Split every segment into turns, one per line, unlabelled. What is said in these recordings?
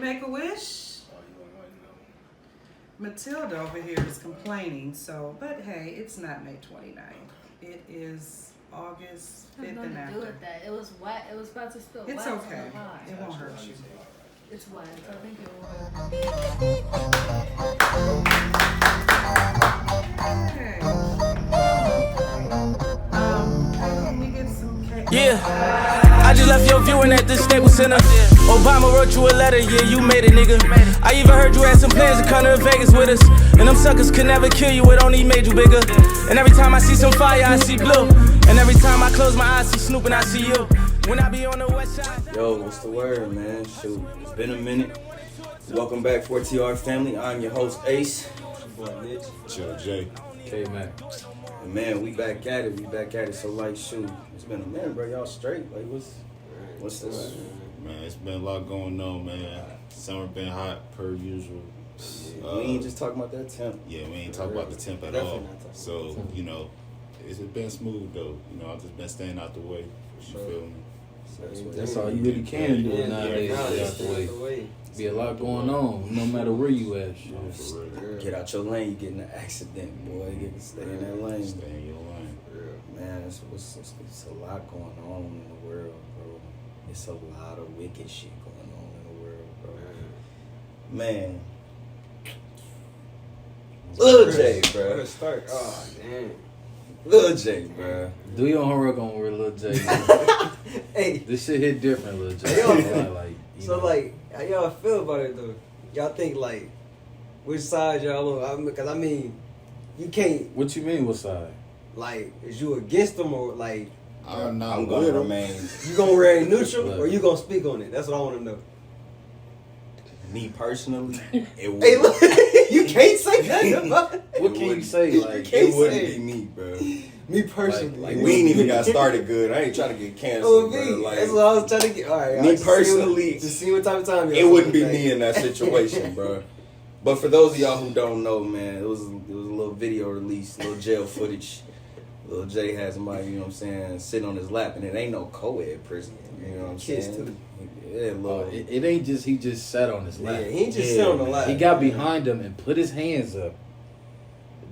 make a wish? Matilda over here is complaining, so, but hey, it's not May 29th. It is August 5th and after.
Do with that. It was wet. It was about to spill.
It's
wax
okay.
on the pie.
It won't hurt you.
It's wet. So I think it will.
Okay. Can we get some cake?
Yeah, I just left your viewing at the Staples Center. Obama wrote you a letter, yeah, you made it, nigga. I even heard you had some plans to come to Vegas with us. And them suckers could never kill you, it only made you bigger. And every time I see some fire, I see blue. And every time I close my eyes, see Snoop and I see you. When I be on the west side.
Yo, what's the word, man? Shoot, it's been a minute. Welcome back, 4TR family. I'm your host, Ace. Boy, Mitch.
Chill, Jay.
K-Mac.
And man, we back at it. So like, shoot, it's been a minute, bro. Y'all straight? Like, what's this?
Man, it's been a lot going on, man. Summer been hot per usual.
We ain't just talking about that temp.
Yeah, we ain't talking about the temp at all. So, you know, it's been smooth though. You know, I've just been staying out the way. You feel me?
That's all you really can do nowadays. Stay out the way. Be a lot going on, no matter where you at.
Get out your lane, you get in an accident, boy. Stay in that lane.
Stay in your lane.
Man, it's a lot going on in the world, bro. It's a lot of wicked shit going on in the world, bro. Man. Lil J, bro.
Let's start. Oh, damn.
Lil J, bro.
Do your homework on where Lil J.
Hey.
This shit hit different, Lil J.
How y'all feel about it, though? Y'all think, like, which side y'all on? Because, I mean, you can't.
What you mean, what side?
Like, is you against them or, like.
I'm not
I'm
with
going to
them.
remain.
You gonna remain neutral or you gonna speak on it? That's what I want to know.
Me personally, it would.
Hey, look, you can't say that about it.
What can you say? Like,
It wouldn't be me, bro.
Me personally.
Like,
We ain't even got started good. I ain't trying to get canceled, bro. Like,
That's what I was trying to get. All right.
Me personally,
just see what type of time
it wouldn't be me in that situation, bro. But for those of y'all who don't know, man, it was a little video release, little jail footage. Lil J had somebody, you know what I'm saying, sitting on his lap, and it ain't no co-ed prison. You know what I'm saying?
Too.
Yeah, little.
it ain't just he just sat on his lap.
Yeah, he ain't just sit on the lap.
He got behind him and put his hands up.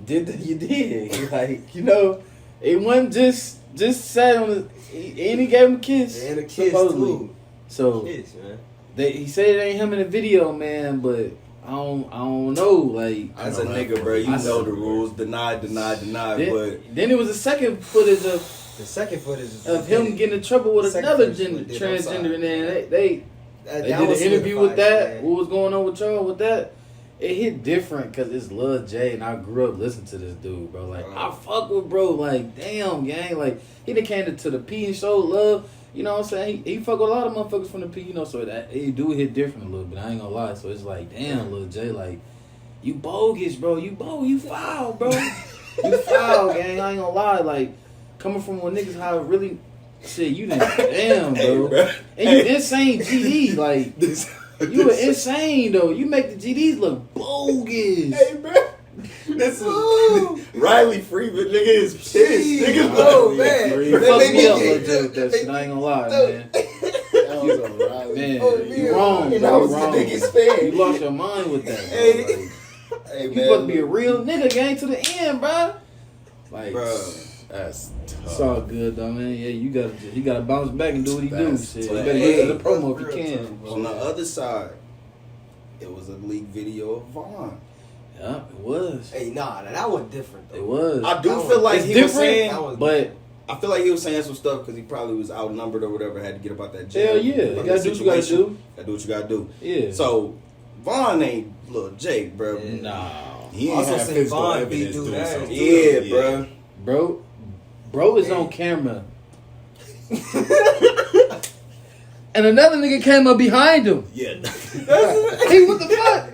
You did. Like, you know, it wasn't just sat on his, and he gave him a kiss.
And a kiss,
supposedly.
too.
So,
Kiss, man.
he said it ain't him in the video, man, but I don't know. Like,
As a nigga, bro, you know the rules. Deny, but
then it was a second footage
The second footage is
of him getting in trouble with another transgender, and then they did an interview with that.
Man.
What was going on with y'all with that? It hit different because it's Lil J, and I grew up listening to this dude, bro. Like, I fuck with bro. Like, damn, gang. Like, he done came to the P and showed love. You know what I'm saying? He fuck with a lot of motherfuckers from the P, you know, so that it do hit different a little bit. I ain't gonna lie. So it's like, damn, Lil J, like, you bogus, bro. You foul, bro. You foul, gang. I ain't gonna lie. Like, coming from when niggas how it really, shit, you done, damn, bro.
bro.
And you insane GD, like, you were insane, though. You make the GDs look bogus.
Hey, bro. This is Riley Freeman, nigga, is pissed. Nigga,
oh, man.
You fucked me up, Lil J, with that shit. I ain't gonna lie, man.
That was a Riley.
Man, you wrong,
And
bro.
I was
Wrong.
the biggest fan.
You lost your mind with that, bro.
Hey.
Like,
Hey,
you
man.
supposed to be a real nigga, gang, to the end, bro. Like,
Bro.
That's tough.
it's all good, though, man. Yeah, you gotta bounce back and do what he do.
That's
Shit, you
tough.
better use it as a promo if you can.
On the other side, it was a leaked video of Vaughn.
Yeah, it was.
Hey, nah, that was different, though.
It was.
I do
That
feel
was-
like
it's
he was
different,
saying,
but
I feel like he was saying some stuff because he probably was outnumbered or whatever, had to get up out that jail.
hell yeah, you
About
gotta
that
do what you gotta
situation.
do.
Gotta do what you gotta do.
Yeah.
So, Vaughn ain't Lil J, bro.
Nah,
He ain't
Also
have
seen
physical
Vaughn
evidence
beat dude
doing
ass,
something.
Yeah, bro.
bro is on camera. And another nigga came up behind him.
Yeah.
Hey, what the fuck?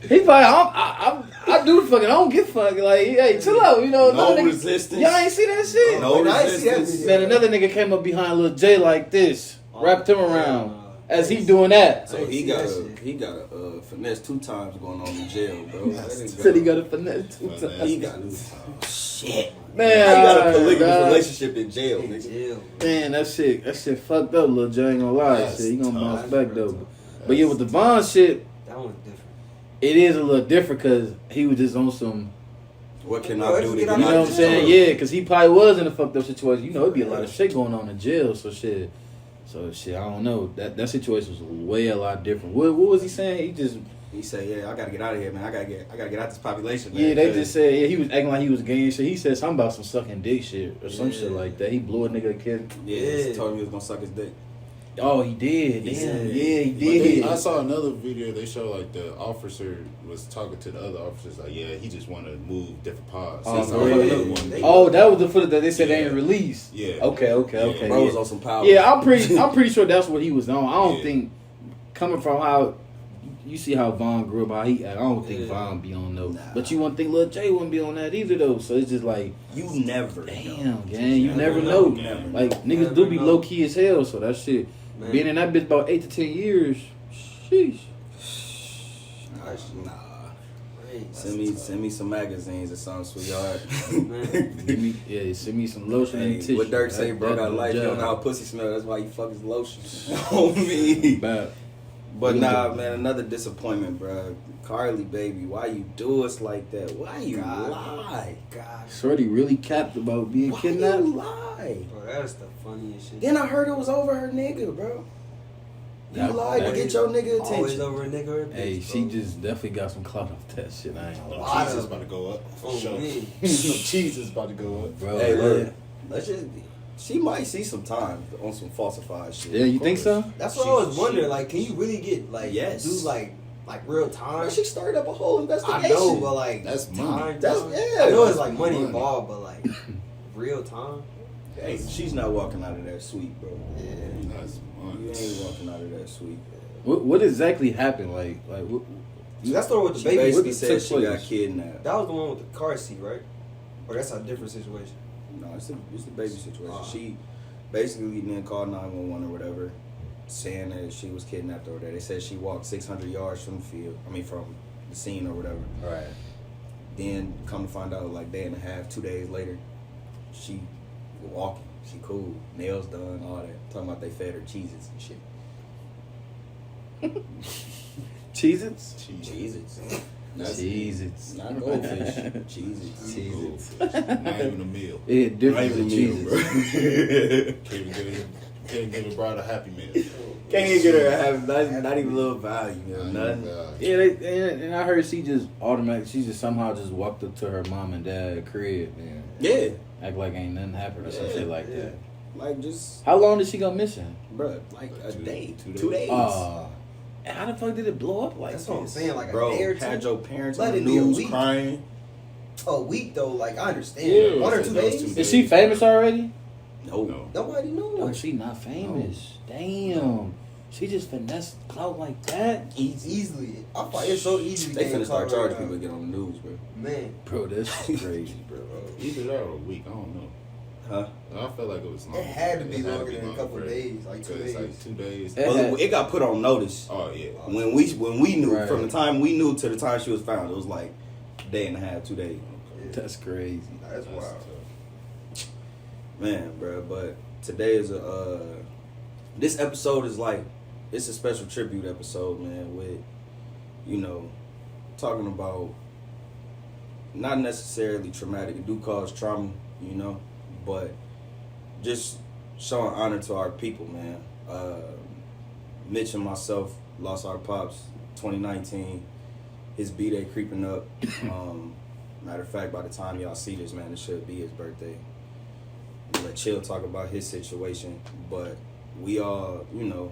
He probably, I do the fucking, I don't give a fuck. Like, hey, chill out, you know.
No
another nigga-
resistance.
Y'all ain't see that shit?
No
I ain't see that
resistance.
video.
Man, another nigga came up behind Lil J like this, wrapped him around as he doing that.
So he got a finesse 2 times going on in jail, bro.
Said he got a finesse 2
Finesse.
times.
He got shit.
Man,
He got a
alright,
polygamous
dog.
relationship in jail, nigga.
Man, that shit fucked up, Lil J. Ain't gonna lie,
That's
shit. He gonna bounce
tough,
back
bro.
though. But yeah, with the Von shit,
That one's different.
it is a little different because he was just on some.
What can I do to
You
get
know
out
what
of
I'm saying?
this?
Yeah, because he probably was in a fucked up situation. You know, it'd be a lot of shit going on in jail. So shit, I don't know. That situation was way a lot different. What was he saying?
He said, "Yeah, I gotta get out of here, man. I gotta get out this population." Man,
Yeah, they just said he was acting like he was gay and shit. He said something about some sucking dick shit or some shit like that. He blew a nigga a kid.
Yeah, he told him he was gonna suck his dick.
Oh, he did.
He
Damn.
said-
Yeah, he
But
did.
I saw another video. They show like the officer was talking to the other officers. Like, yeah, he just want to move different pods.
Oh,
So
really?
another one.
Oh, that was the footage that they said they
Yeah.
ain't released.
Yeah.
Okay.
Bro was
Yeah.
on some power.
Yeah, I'm pretty sure that's what he was on. I don't
Yeah.
think coming from how you see how Von grew up, how he act, I don't think Von be on those.
Nah.
But you wouldn't think Lil J wouldn't be on that either though. So it's just like,
You never.
damn, gang, you never know.
Never.
Like niggas
Never
do be
know.
low key as hell. So that shit,
Man.
being in that bitch about 8 to 10 years, sheesh.
Nah.
Hey,
Send me some magazines or something, sweetheart.
man.
Send me some lotion
Hey,
and tissue.
what Dirk say, bro? Got life. You don't know how pussy smell. That's why you fuck his lotion on me.
Bad.
But nah, man, another disappointment, bro. Carly, baby, why you do us like that? Why you lie?
God.
Shorty really capped about being
Why
kidnapped.
you lie?
Bro, that's the funniest shit.
Then I heard it was over her nigga, bro. You
That-
lied to
that-
get your nigga
Always
attention.
over a nigga or a bitch,
Hey, she
bro.
just definitely got some clout off that shit. I ain't
No,
lying.
cheese is about to go up.
Oh,
For sure.
me.
No, cheese is about to go up.
Bro,
Hey,
yeah.
look, let's just. She might see some time on some falsified shit.
Yeah, you think so?
That's what I was wondering. Like, can you really get
Yes.
do like real time?
Bro, she started up a whole investigation.
I know, but like
That's
time.
money.
That's-
time?
yeah.
I know it's like money
Money.
involved, but like real time.
Hey, she's not walking out of that suite, bro.
That's
You
money.
ain't walking out of that suite.
What exactly happened? Like what,
So that's the one with the
She
baby.
basically
what
said
took
she got
place?
kidnapped.
That was the one with the car seat, right? Or that's a different situation.
No, it's the baby situation.
Ah.
She basically then called 911 or whatever, saying that she was kidnapped over there. They said she walked 600 yards from the field. I mean, from the scene or whatever.
right.
Then come to find out, like day and a half, 2 days later, she walking. She cool, nails done, all that. Talking about they fed her Cheez-Its and shit.
Cheez-Its?
Cheez-Its.
Cheez-Its.
Not goldfish. Cheez-Its.
Cheez-Its.
Not even a meal.
Yeah,
Not
different
even
than
a meal,
Cheez-Its.
Can't give a bride a happy meal.
Can't even get her a half, not even a little value, you know, nothing.
Yeah, and I heard she just somehow just walked up to her mom and dad crib and
Yeah.
act like ain't nothing happened or some
Yeah,
shit like
yeah.
that.
Like just,
How long did she go missing?
bruh, like a
Two-
day,
2
2 days.
And how the fuck did it blow up like
That's what I'm
this?
saying. Like a
Bro,
day or
had
two.
your parents
Let
on the
it be a
news
week.
crying.
A week though, like I understand.
Yeah,
1 or
those
2
two
days.
days.
Is she famous already?
No.
No.
Nobody
Oh,
knows.
she not famous. Damn. She just finessed clout like that?
Easily. I find it's so easy to
They
gain
finna start
clout
charging
right
people to get on the news, bro.
now. Man.
Bro, that's crazy, bro.
Either that or a week. I don't know.
Huh?
I felt like it was long.
It had to be
It had
longer than a couple
for-
days, like 2
'cause
days.
Like 2 days.
It
Well,
had-
it got put on notice.
Oh yeah.
When we knew,
Right.
from the time we knew to the time she was found, it was like a day and a half, 2 days.
That's crazy.
That's wild.
tough.
Man, bro, but today is this episode is like, it's a special tribute episode, man, with, you know, talking about not necessarily traumatic, it do cause trauma, you know, but just showing honor to our people, man. Mitch and myself lost our pops 2019. His B-Day creeping up. Matter of fact, by the time y'all see this, man, it should be his birthday. We'll let Chill talk about his situation, but we all, you know,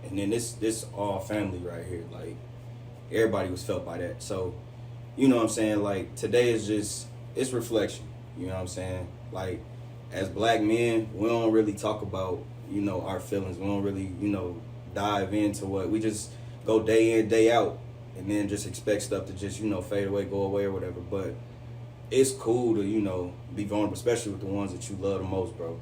and then this all family right here, like everybody was felt by that. So, you know what I'm saying? Like today is just, it's reflection. You know what I'm saying? Like as black men, we don't really talk about, you know, our feelings. We don't really, you know, dive into what we just go day in, day out, and then just expect stuff to just, you know, fade away, go away or whatever. But it's cool to, you know, be vulnerable, especially with the ones that you love the most, bro.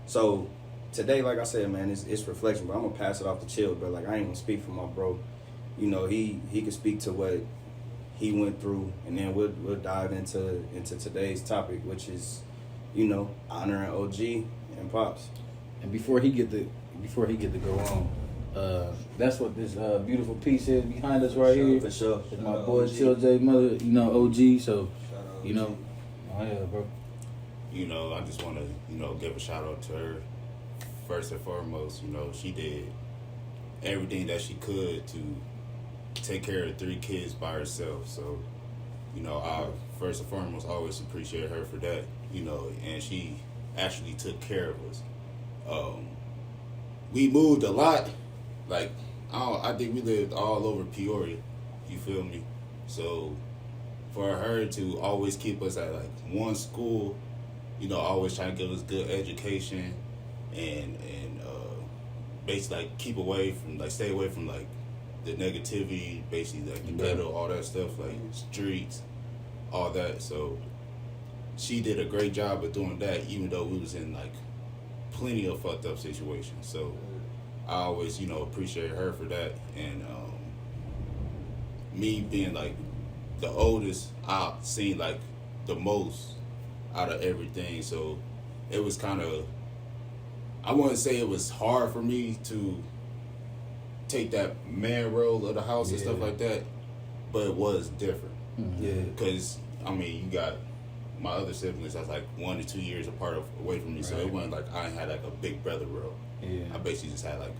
So today, like I said, man, it's reflection, but I'm gonna pass it off to Chill, bro. Like I ain't gonna speak for my bro. You know, he can speak to what he went through, and then we'll dive into today's topic, which is, you know, honoring OG and Pops.
And before he get to go on, That's what this beautiful piece is behind us right here.
For sure.
It's my boy Chill J mother, you know, OG. So,
Shout out
you know,
OG.
oh yeah, bro.
You know, I just want to, you know, give a shout out to her. First and foremost, you know, she did everything that she could to take care of 3 kids by herself. So, you know, I first and foremost always appreciate her for that, you know, and she actually took care of us. We moved a lot. Like, I think we lived all over Peoria, you feel me? So, for her to always keep us at, like, one school, you know, always trying to give us good education and basically, like, keep away from, like, stay away from, like, the negativity, basically, like, the ghetto, all that stuff, like, streets, all that. So, she did a great job of doing that, even though we was in, like, plenty of fucked up situations. So, I always, you know, appreciate her for that. And me being, like, the oldest, I've seen, like, the most out of everything. So, it was kind of, I wouldn't say it was hard for me to take that man role of the house and stuff like that, but it was different.
Yeah.
Because, I mean, you got my other siblings that's like 1 to 2 years away from me, so it wasn't like I had like a big brother role.
Yeah.
I basically just had like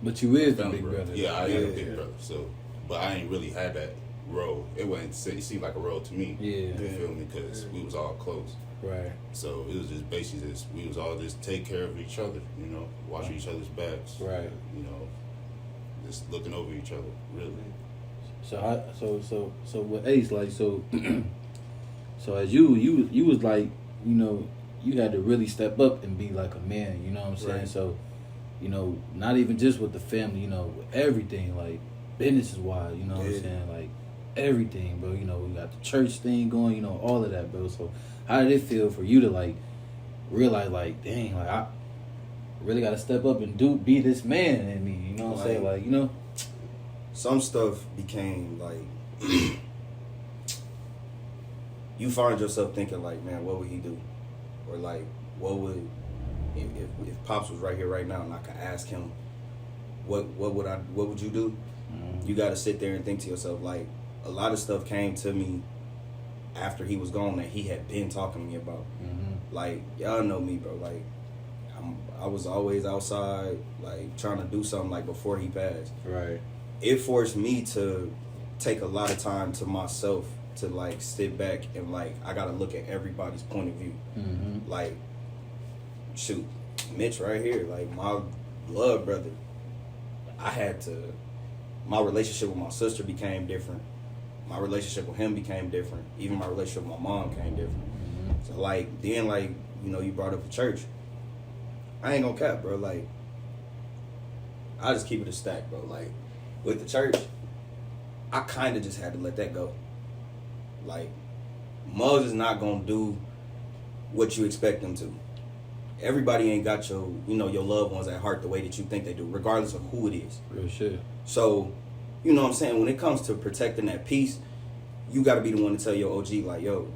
But you is the
family
big
role.
brother.
Yeah, I had a big brother. So, but I ain't really had that role. It seemed like a role to me.
Yeah.
You feel me? Because we was all close.
Right.
So it was just basically just we was all just take care of each other, you know, watching each other's backs.
Right.
You know, just looking over each other, really.
So with Ace, like, so as you was like, you know, you had to really step up and be like a man, you know what I'm saying?
Right.
So, you know, not even just with the family, you know, with everything, like, businesses wise, you know what I'm saying? Like, everything, bro. You know, we got the church thing going, you know, all of that, bro. So, how did it feel for you to, like, realize, like, dang, like, I really got to step up and be this man in me, you know what I'm saying? Like, you know?
Some stuff became, like, you find yourself thinking, like, man, what would he do? Or, like, what would, if Pops was right here right now and I could ask him, what would you do?
Mm-hmm.
You got to sit there and think to yourself, like, a lot of stuff came to me after he was gone that he had been talking to me about.
Mm-hmm.
Like, y'all know me, bro. Like, I was always outside, like, trying to do something, like, before he passed.
Right.
It forced me to take a lot of time to myself to, like, sit back and, like, I got to look at everybody's point of view.
Mm-hmm.
Like, shoot, Mitch right here, like, my blood brother. My relationship with my sister became different. My relationship with him became different. Even my relationship with my mom became different.
Mm-hmm.
So, like, then, like, you know, you brought up the church. I ain't gonna cap, bro. Like, I just keep it a stack, bro. Like, with the church, I kind of just had to let that go. Like, Muggs is not gonna do what you expect them to. Everybody ain't got your loved ones at heart the way that you think they do, regardless of who it is.
Real shit.
So, you know what I'm saying? When it comes to protecting that peace, you got to be the one to tell your OG, like, yo,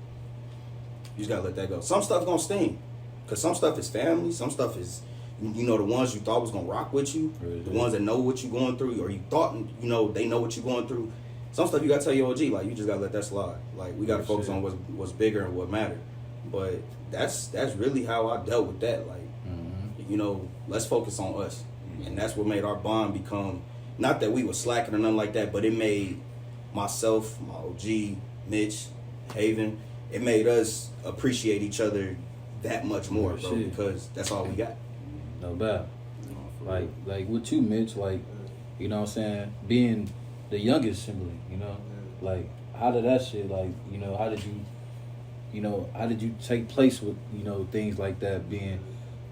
you just got to let that go. Some stuff gonna sting. Because some stuff is family. Some stuff is, you know, the ones you thought was going to rock with you.
Really?
The ones that know what you're going through, or you thought, you know, they know what you're going through. Some stuff you got to tell your OG, like, you just got to let that slide. Like, we got to focus on what's bigger and what matter. But that's really how I dealt with that. Like, you know, let's focus on us. And that's what made our bond become, not that we were slacking or nothing like that, but it made myself, my OG, Mitch, Haven, it made us appreciate each other that much more, bro, because that's all we got.
No doubt. Like with you, Mitch, like, you know what I'm saying, being the youngest sibling, you know, like, how did that shit, like, you know, how did you take place with, you know, things like that,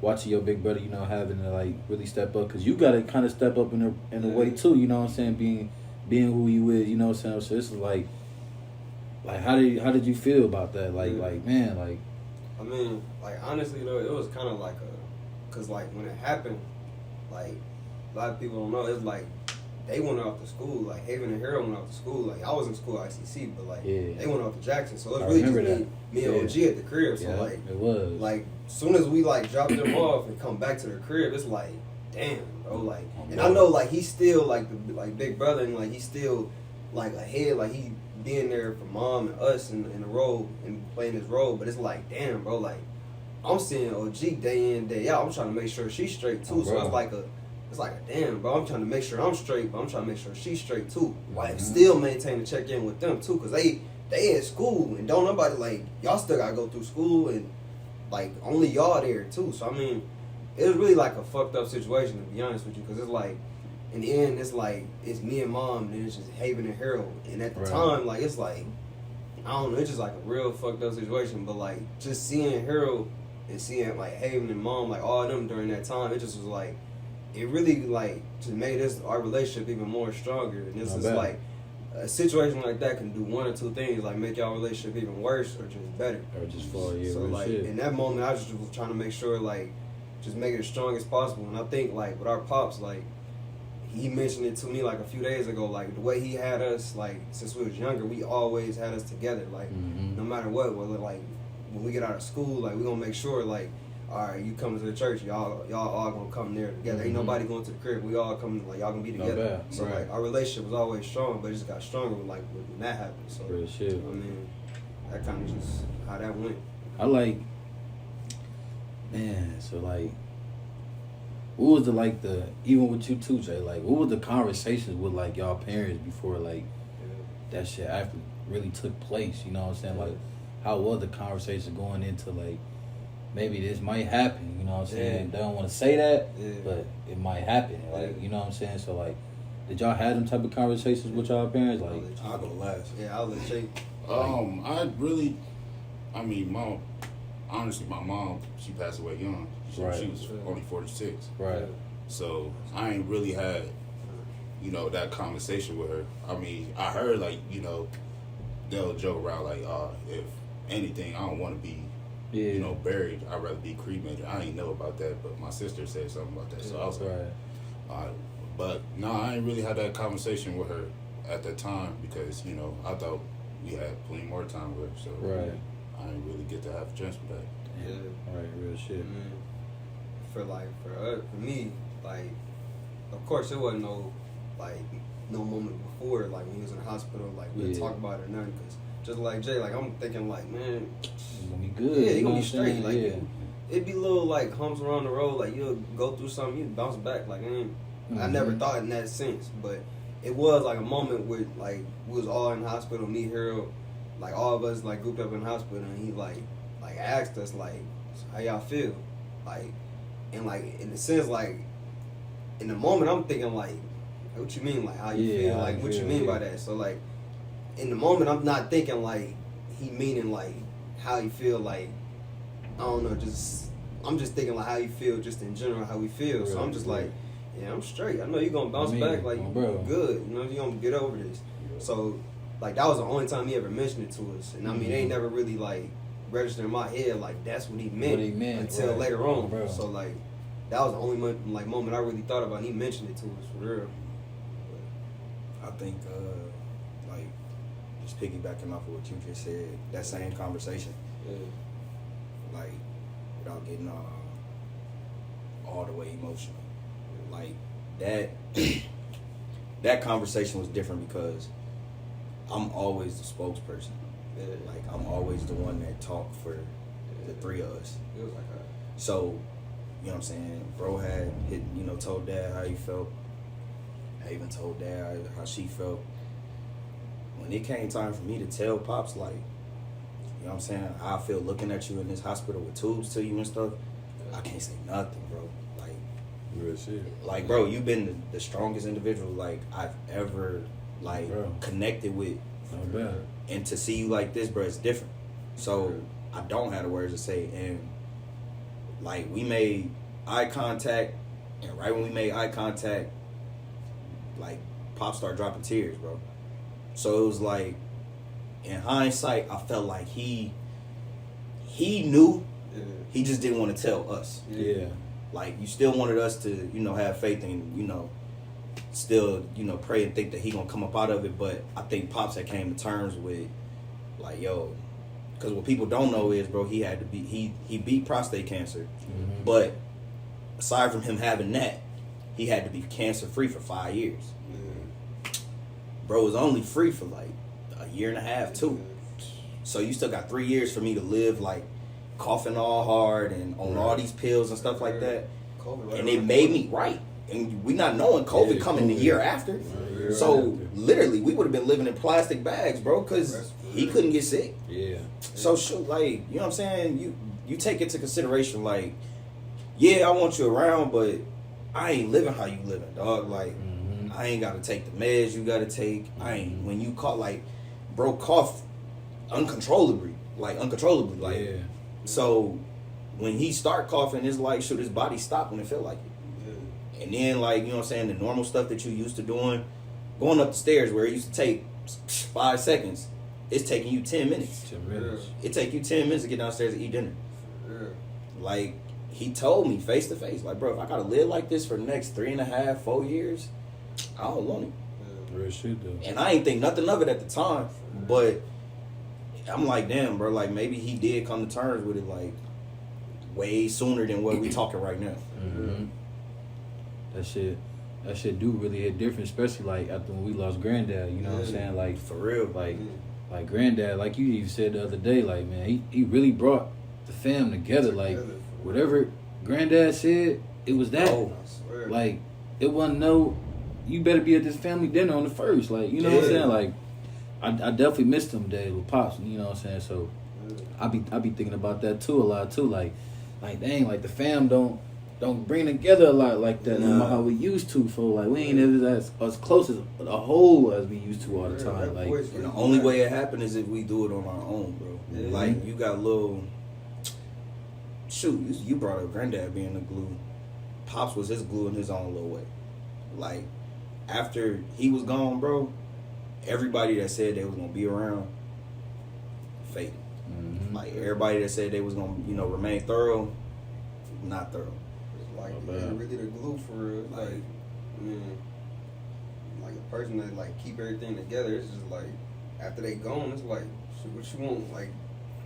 watching your big brother, you know, having to, like, really step up, because you got to kind of step up in a way too, you know what I'm saying, being who you is, you know what I'm saying. So this is like how did you feel about that, like man, like,
I mean, like, honestly though, it was kind of like cause like when it happened, like, a lot of people don't know, it's like they went off to school, like Haven and Harold went off to school, like I was in school at ICC, but like they went off to Jackson, so it's really just me and OG at the crib, so like
it was
like as soon as we like dropped them off and come back to the crib, it's like, damn, bro. Like, and I know like he's still like the like big brother, and like he's still like ahead, like he being there for mom and us in the role and playing his role. But it's like, damn, bro, like I'm seeing OG day in day out. I'm trying to make sure she's straight too. So it's like a damn, bro. I'm trying to make sure I'm straight, but I'm trying to make sure she's straight too. While still maintain to check in with them too, cause they at school and don't nobody like y'all still gotta go through school and like only y'all there too. So I mean, it was really like a fucked up situation to be honest with you, cause it's like in the end it's like it's me and mom, and then it's just Haven and Harold, and at the time like it's like I don't know, it's just like a real fucked up situation. But like just seeing Harold and seeing like Haven and mom, like all of them during that time, it just was like it really like just made our relationship even more stronger. And this is like a situation like that can do one or two things, like make y'all relationship even worse or just better.
Or just fall you.
So like in that moment, I just was trying to make sure like just make it as strong as possible. And I think like with our pops, like he mentioned it to me like a few days ago, like the way he had us, like since we was younger, we always had us together. Like no matter what, whether like when we get out of school, like we gonna make sure like, all right, you come to the church, y'all all gonna come there together. Ain't nobody going to the crib. We all come, like y'all gonna be together. So like our relationship was always strong, but it just got stronger when that happened. So
real shit.
I mean, that kind of just how that went.
I like, man. So like, what was the even with you too, Jay? Like, what was the conversations with like y'all parents before like that shit actually really took place? You know what I'm saying? Like, how was the conversation going into like maybe this might happen? You know what I'm saying? They don't want to say that, but it might happen. Like, you know what I'm saying? So like, did y'all have them type of conversations with y'all parents? Like,
I'll go last.
Yeah, I'll let you.
Honestly, my mom, she passed away young. She was only 46.
Right.
So I ain't really had, that conversation with her. I mean, I heard like, they'll joke around like, if anything, I don't want to be, buried. I'd rather be cremated. I ain't know about that, but my sister said something about that. So I was like, but no, I ain't really had that conversation with her at that time because, I thought we had plenty more time with her. So I didn't really get to have a chance with that.
Yeah.
Right, real shit.
For me, like, of course, there wasn't no moment before, like, when he was in the hospital, like, we didn't talk about it or nothing, because just like Jay, like, I'm thinking, like, man,
he's gonna be good.
Yeah, he's gonna be straight. Like, it'd be little, like, humps around the road, like, you'll go through something, you bounce back, like, I never thought in that sense, but it was, like, a moment where, like, we was all in the hospital, me, Harold, like, all of us, like, grouped up in the hospital, and he, like asked us, like, how y'all feel? Like, and, like, in the sense, like, in the moment, I'm thinking, like, what you mean, like, how you feel? Like, what you mean by that? So, like, in the moment, I'm not thinking, like, he meaning, like, how you feel, like, I don't know, I'm just thinking, like, how you feel just in general, how we feel. So I'm just like, yeah, I'm straight. I know you're going to bounce back, like, good. You know, you're going to get over this. So, like, that was the only time he ever mentioned it to us. And, I mean, they ain't never really, like, registered in my head, like, that's what he meant, until later on. So, like, that was the only moment I really thought about, and he mentioned it to us, for real.
I think, like, just piggybacking off of what you just said, that same conversation, like, without getting all the way emotional, like, that conversation was different because I'm always the spokesperson. Like, I'm always the one that talked for the three of us.
It was like
so, you know what I'm saying? Bro had told Dad how he felt. I even told Dad how she felt. When it came time for me to tell Pops, like, you know what I'm saying, I feel looking at you in this hospital with tubes to you and stuff, I can't say nothing, bro. Like,
real shit.
Like, bro, you've been the strongest individual, like, I've ever, like, connected with. And to see you like this, bro, it's different. So I don't have the words to say. And like, we made eye contact, and right when we made eye contact, like, Pop started dropping tears, bro. So it was like, in hindsight, I felt like he knew, he just didn't want to tell us. Like, you still wanted us to, have faith and, still, pray and think that he gonna come up out of it. But I think Pops had came to terms with, like, yo, because what people don't know is, bro, he beat prostate cancer. But aside from him having that, he had to be cancer free for 5 years. Bro was only free for like a year and a half, 2. So you still got 3 years for me to live like coughing all hard and on all these pills and stuff like that. And it made me right. And we not knowing COVID coming the year after. So literally, we would have been living in plastic bags, bro, because he couldn't get sick.
Yeah.
So shoot, like, you know what I'm saying? You take into consideration, like, yeah, I want you around, but I ain't living how you living, dog. Like, I ain't gotta take the meds you gotta take. I ain't when you cough, like, bro, cough uncontrollably, like.
Yeah.
So when he start coughing, it's like, shoot, his body stop when it feel like it. And then, like, you know what I'm saying, the normal stuff that you used to doing, going up the stairs where it used to take 5 seconds, it's taking you 10 minutes.
10 minutes.
It take you 10 minutes to get downstairs and eat dinner. Like, he told me face to face, like, bro, if I gotta live like this for the next 3.5, 4 years, I don't want it.
Real shit though.
And I ain't think nothing of it at the time, but I'm like, damn, bro, like, maybe he did come to terms with it, like, way sooner than what we talking right now.
That shit do really hit different, especially like after when we lost granddad, you know what I'm saying? Like,
For real.
like granddad, like you even said the other day, like, man, he really brought the fam together. Like, whatever granddad said, it was that.
Oh,
Like, it wasn't no, you better be at this family dinner on the first. Like, you know what I'm saying? Like, I definitely missed them days with Pops, you know what I'm saying? So I be thinking about that too a lot too. Like dang, like the fam don't bring together a lot like that no matter how we used to. For like we ain't as close as a whole as we used to all the time. Like,
and the only way it happened is if we do it on our own, bro. Like, you got little, shoot, you brought up granddad being the glue. Pops was his glue in his own little way. Like, after he was gone, bro, everybody that said they was gonna be around, fake. Like, everybody that said they was gonna, you know, remain thorough, not thorough.
Like, really the glue for real. Like, like a person that like keep everything together. It's just like after they gone, it's like, shit, what you want, like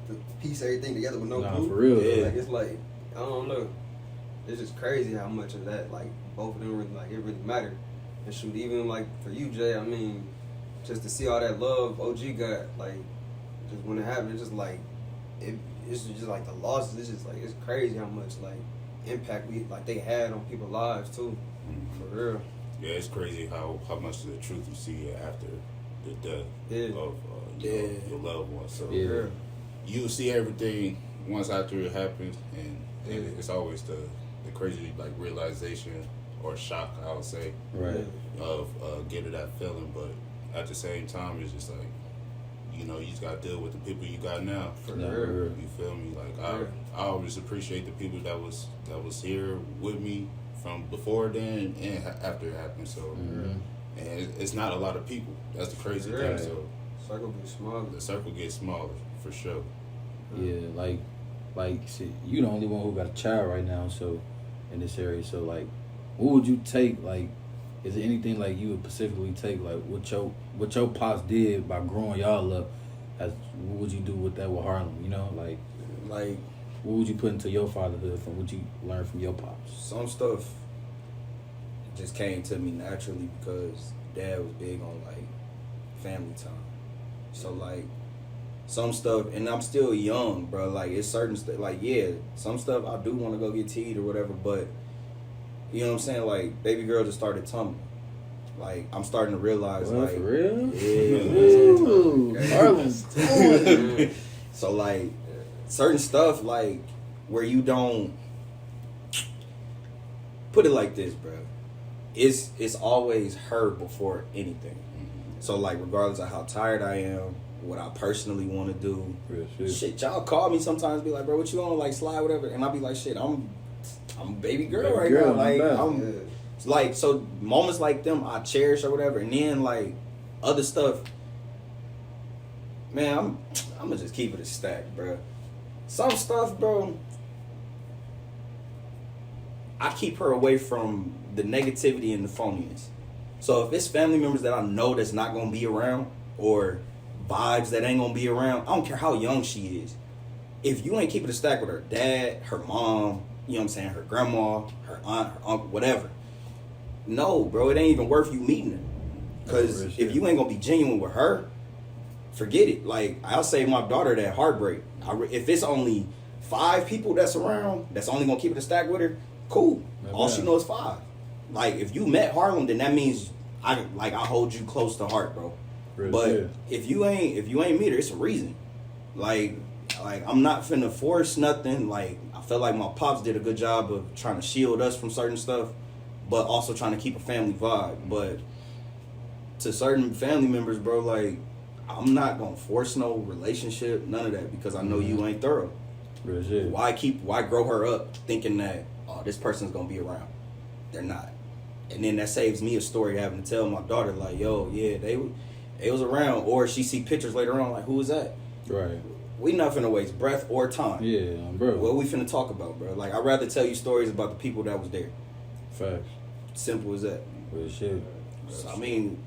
to piece everything together with no glue.
For real.
Yeah. Like, it's like, I don't know. It's just crazy how much of that, like, both of them really, like, it really mattered. And shoot, even like for you, Jay, I mean, just to see all that love OG got, like, just when it happened, it's just like, it's just like the losses. It's just like, it's crazy how much like impact they had on people's lives too. For real.
Yeah, it's crazy how much of the truth you see after the death of your loved one. So you see everything once after it happens, and it's always the crazy like realization or shock, I would say, of getting that feeling. But at the same time, it's just like, you know, you just gotta deal with the people you got now. For real. You feel me? Like, I always appreciate the people that was here with me from before then and after it happened. So, and it's not a lot of people. That's the crazy thing. So,
circle gets smaller.
The circle gets smaller for sure.
Yeah, like see, you the only one who got a child right now. So, in this area, so like, what would you take? Like, is there anything like you would specifically take, like what your pops did by growing y'all up? As what would you do with that with Harlem? You know, like what would you put into your fatherhood from what you learned from your pops?
Some stuff just came to me naturally because dad was big on like family time. So like some stuff, and I'm still young, bro. Like, it's certain stuff. Like, yeah, some stuff I do want to go get teed or whatever, but you know what I'm saying? Like, baby girl just started tumbling. Like, I'm starting to realize,
well,
like,
for real?
Yeah.
Harlem's doing.
So, like, certain stuff, like, where you don't put it like this, bro. It's always her before anything. So, like, regardless of how tired I am, what I personally want to do, shit, y'all call me sometimes, be like, bro, what you on, like, slide, whatever, and I'll be like, shit, I'm baby girl right now, like, like, so moments like them I cherish or whatever, and then like other stuff, man, I'm gonna just keep it a stack, bro. Some stuff, bro, I keep her away from the negativity and the phoniness. So if it's family members that I know that's not gonna be around, or vibes that ain't gonna be around, I don't care how young she is. If you ain't keeping a stack with her dad, her mom, you know what I'm saying, her grandma, her aunt, her uncle, whatever, no, bro, it ain't even worth you meeting her. Because if you ain't gonna be genuine with her, forget it. Like, I'll save my daughter that heartbreak. If it's only 5 people that's around, that's only gonna keep it a stack with her, cool. All she knows is 5. Like, if you met Harlem, then that means I hold you close to heart, bro. But if you ain't meet her, it's a reason. Like I'm not finna force nothing. Like, I feel like my pops did a good job of trying to shield us from certain stuff, but also trying to keep a family vibe. But to certain family members, bro, like, I'm not gonna force no relationship, none of that, because I know you ain't thorough. Why grow her up thinking that, oh, this person's gonna be around? They're not. And then that saves me a story having to tell my daughter, like, yo, yeah, they was around. Or she see pictures later on, like, who was that?
Right.
We not finna waste breath or time.
Yeah, bro.
What we finna talk about, bro? Like, I'd rather tell you stories about the people that was there.
Facts.
Simple as that.
Real shit.
So, I mean,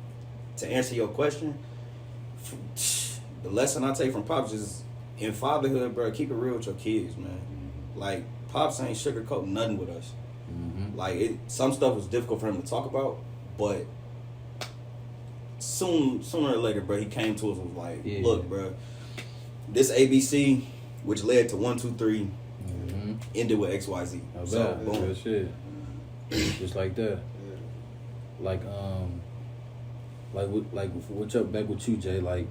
to answer your question, the lesson I take from Pops is, in fatherhood, bro, keep it real with your kids, man. Like, Pops ain't sugarcoating nothing with us.
Mm-hmm.
Like, some stuff was difficult for him to talk about, but sooner or later, bro, he came to us and was like, look, bro, this ABC, which led to 1, 2, 3, ended with XYZ. So, boom.
Real shit. Just like that. Like, what's up back with you, Jay? Like,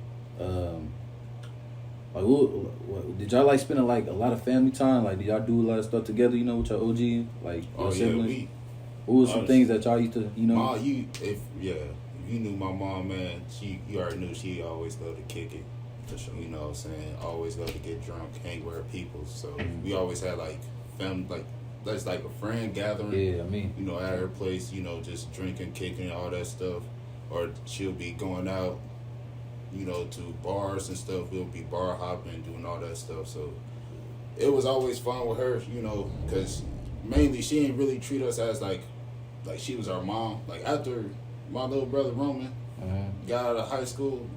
what, did y'all like spending like a lot of family time? Like, did y'all do a lot of stuff together? You know, with your OG, like your siblings. What was some things that y'all used to, you know?
If you knew my mom, man, you already knew she always loved to kick it. For sure. You know what I'm saying? Always loved to get drunk, hang with her people. So we always had like family, like that's like a friend gathering.
Yeah, I mean,
you know, at her place, you know, just drinking, kicking, all that stuff. Or she'll be going out, you know, to bars and stuff. We'll be bar hopping, doing all that stuff. So it was always fun with her, you know, because mainly she didn't really treat us as like she was our mom. Like, after my little brother Roman got out of high school,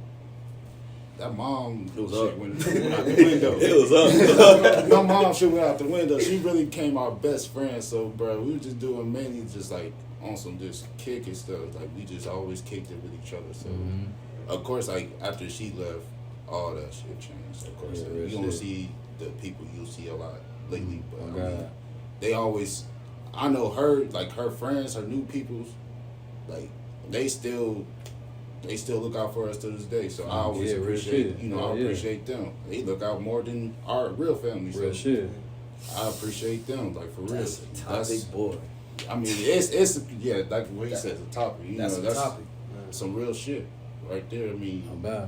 that mom went out the window. It was up. My mom shit went out the window. She really became our best friend. So, bro, we were just doing mainly just like on some just kicking stuff. Like, we just always kicked it with each other. So, of course, like, after she left, all that shit changed. Of course, you don't see the people you see a lot lately, but I mean, they always. I know her, like her friends, her new peoples, like they still look out for us to this day. So I always appreciate, I appreciate them. They look out more than our real family.
Real shit.
I appreciate them, like, for real.
That's a boy.
I mean, it's like what he says, a topic. You
that's
know,
a topic.
Some real shit right there. I mean,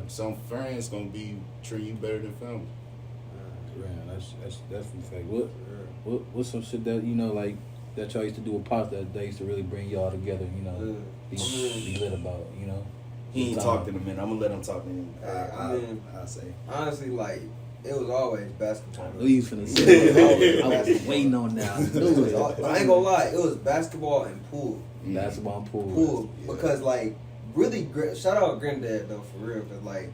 some friends gonna be treating you better than family.
Man, that's definitely fact. What's some shit that, you know, like, that y'all used to do with Pops that they used to really bring y'all together, you know, be lit about, you know?
He ain't talked in a minute. I'm gonna let him talk in a minute. I'll say.
Honestly, like, it was always basketball.
I knew you was finna say I was waiting on that. I knew it.
I ain't gonna lie, it was basketball and pool.
Basketball and pool.
Pool. Because, like, really, shout out Granddad, though, for real. Because, like,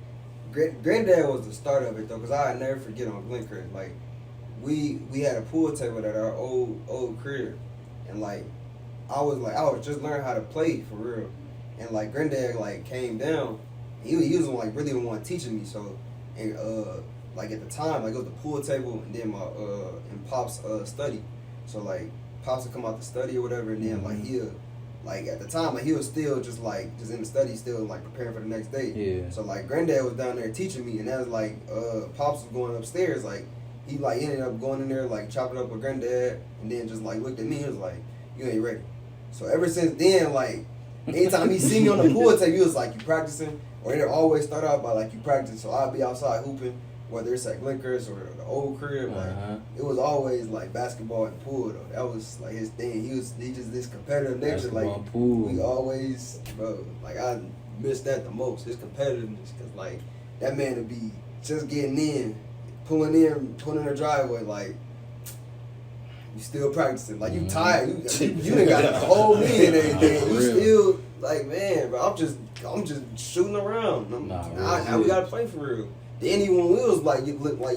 Granddad was the start of it, though, because I never forget on Glencrest. Like, we had a pool table at our old crib. And, like, I was just learning how to play, for real. And, like, Granddad, like, came down. He was, like, really the one teaching me. So, and, like, at the time, like, it was the pool table and then and Pop's study. So, like, Pops would come out the study or whatever, and then, like, he'll, like, at the time, like, he was still just in the study, still, like, preparing for the next day.
Yeah.
So, like, Granddad was down there teaching me, and that was, like, Pops was going upstairs, like, he, like, ended up going in there, like, chopping up with Granddad, and then just, like, looked at me, he was like, you ain't ready. So, ever since then, like, anytime he see me on the pool table, he was like, you practicing? Or it'll always start out by, like, you practicing. So, I'll be outside hooping, whether it's at Glencrest or the old crib, like, it was always, like, basketball and pool, though. That was, like, his thing. He just this competitive nature,
basketball,
like,
pool.
We always, bro, like, I miss that the most, his competitiveness, because, like, that man would be just getting in, pulling in the driveway, like, you still practicing, like, you tired, you done got a whole knee and everything, you still, like, man, bro, I'm just shooting around, now we gotta play for real. Then even when we was, like,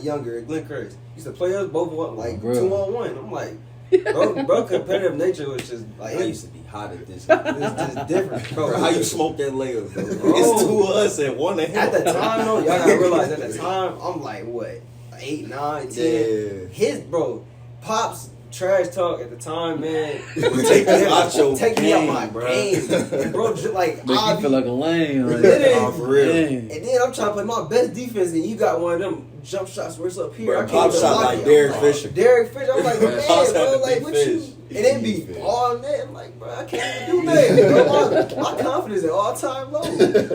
younger at Glencrest, used to play us both, like, 2-on-1, I'm like, bro, competitive nature was just like
I used to be hot at this.
it's just different, bro.
Bro, how you smoke that layup, bro? It's 2 of us and 1 of him.
At the time, though, y'all gotta realize at the time, I'm like, what, 8, 9, 10?
Yeah.
His, bro, Pops trash talk at the time, man.
Take me out your
Take me out my
bro.
game. And bro, just like,
Make you feel like a lame. Like,
Literally.
Oh, for real.
Dang.
and then I'm trying to play my best defense, and you got one of them jump shots where it's up here.
Bro,
I can't
pop
even
shot
block
like
it.
Derek Fisher.
Derek Fisher. I'm like, man,
Pops had
bro,
to
like,
be
what
fish.
you? And it be
Fish.
all net. I'm like, bro, I can't even do that. Bro, my confidence at all time low.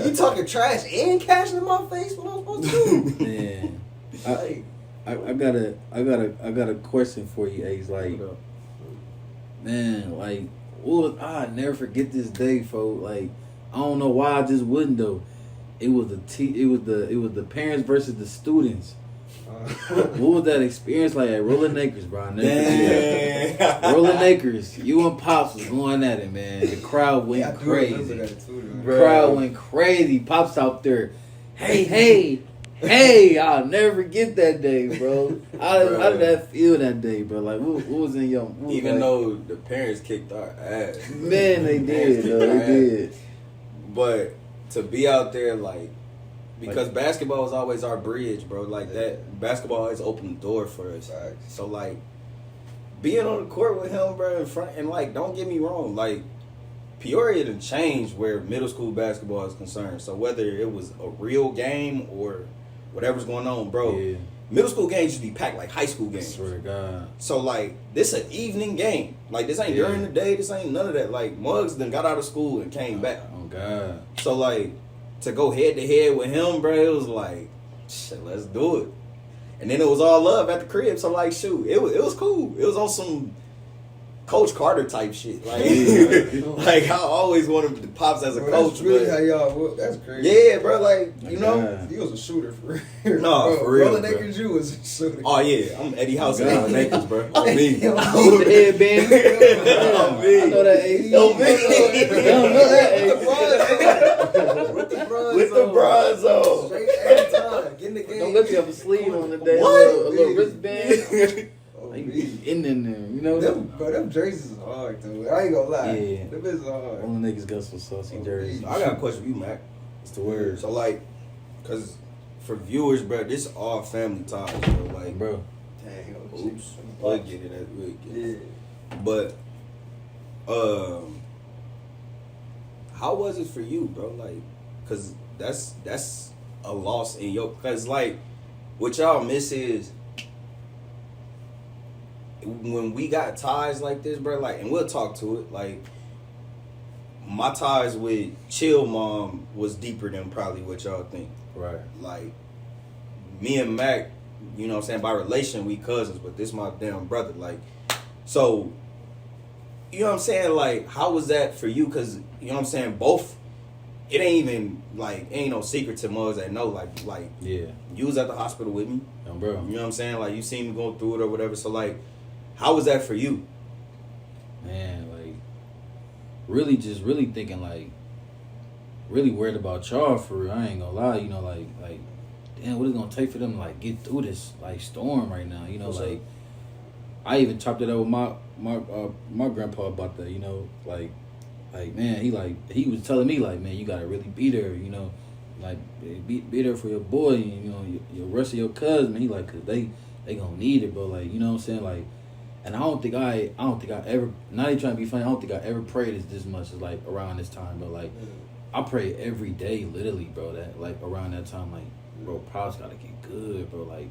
You talking trash and cashing in my face? What I'm supposed to do?
Man,
Like,
I got a question for you, Ace. Like, man, like, I never forget this day, folks. Like, I don't know why I just wouldn't though. It was the parents versus the students. What was that experience like at Rolling Acres, bro? I never forget that. Rolling Acres, you and Pops was going at it, man. The crowd went
yeah, I do remember
crazy.
that too,
The
though.
crowd went crazy. Pops out there, hey. I'll never forget that day, bro. How did that feel that day, bro? Like, what was in your... what was
Even
like,
though the parents kicked our ass.
man, they did, though. They did.
But to be out there, like, because basketball was always our bridge, bro. Like, that basketball always opened the door for us.
Facts.
So, like, being on the court with him, bro, in front, and, like, don't get me wrong, like, Peoria done changed where middle school basketball is concerned. So, whether it was a real game or whatever's going on, bro,
Yeah.
middle school games used to be packed like high school
I
games.
swear to God.
So, like, this an evening game. Like, this ain't during the day. This ain't none of that. Like, Muggs done got out of school and came back.
Oh, God.
So, like, to go head-to-head with him, bro, it was like, shit, let's do it. And then it was all love at the crib. So, like, shoot, it was cool. It was on some Coach Carter type shit. Like, like I always wanted the Pops as a
Bro,
coach.
that's really
but-
how y'all whoop. That's crazy.
yeah, bro, like, you know.
Yeah.
He was a shooter for real.
No,
Bro,
for real,
Rolling
bro.
Acres, you was a shooter.
Oh, yeah, I'm Eddie House
God.
and Rolling Acres, bro. On me.
The headband.
On me.
I know that Ace.
On me.
I don't know that Ace.
With the bronze
With the bronze on.
Straight every time. Get in the game.
Don't let you have a sleeve on the day.
What?
A little wristband.
Oh,
Like,
me.
in there, you know?
Them jerseys is hard, dude. I ain't gonna lie.
Yeah.
Them is hard.
All the niggas got some saucy jerseys.
I got a question for you, Mac.
It's the word.
So, like, because for viewers, bro, this is all family ties, bro. Like,
Bro.
Dang, oh,
oops. We'll get it. We'll get it.
Yeah.
But, how was it for you, bro? Like, because that's a loss in your... Because, like, what y'all miss is... When we got ties like this, bro, like, and we'll talk to it, like, my ties with Chill Mom was deeper than probably what y'all think.
Right.
Like, me and Mac, you know what I'm saying, by relation, we cousins, but this my damn brother. Like, so, you know what I'm saying? Like, how was that for you? Because, you know what I'm saying, both, it ain't even, like, ain't no secret to Muggs that know, like,
Yeah.
you was at the hospital with me.
Bro.
You know what I'm saying? Like, you seen me going through it or whatever. So, like, how was that for you?
Man, like, really thinking, like, really worried about y'all for real. I ain't gonna lie, you know, like, damn, what is it gonna take for them to, like, get through this, like, storm right now, you know,
What's
like,
up?
I even chopped it up with my grandpa about that, you know, like, man, he was telling me, like, man, you gotta really be there, you know, like, be there for your boy, and, you know, your rest of your cousins, man. He like, cause they gonna need it, bro, like, you know what I'm saying, like. And I don't think I ever, not even trying to be funny, I don't think I ever prayed this much as, like, around this time, but, like, I pray every day, literally, bro, that, like, around that time, like, bro, Pops gotta get good, bro, like,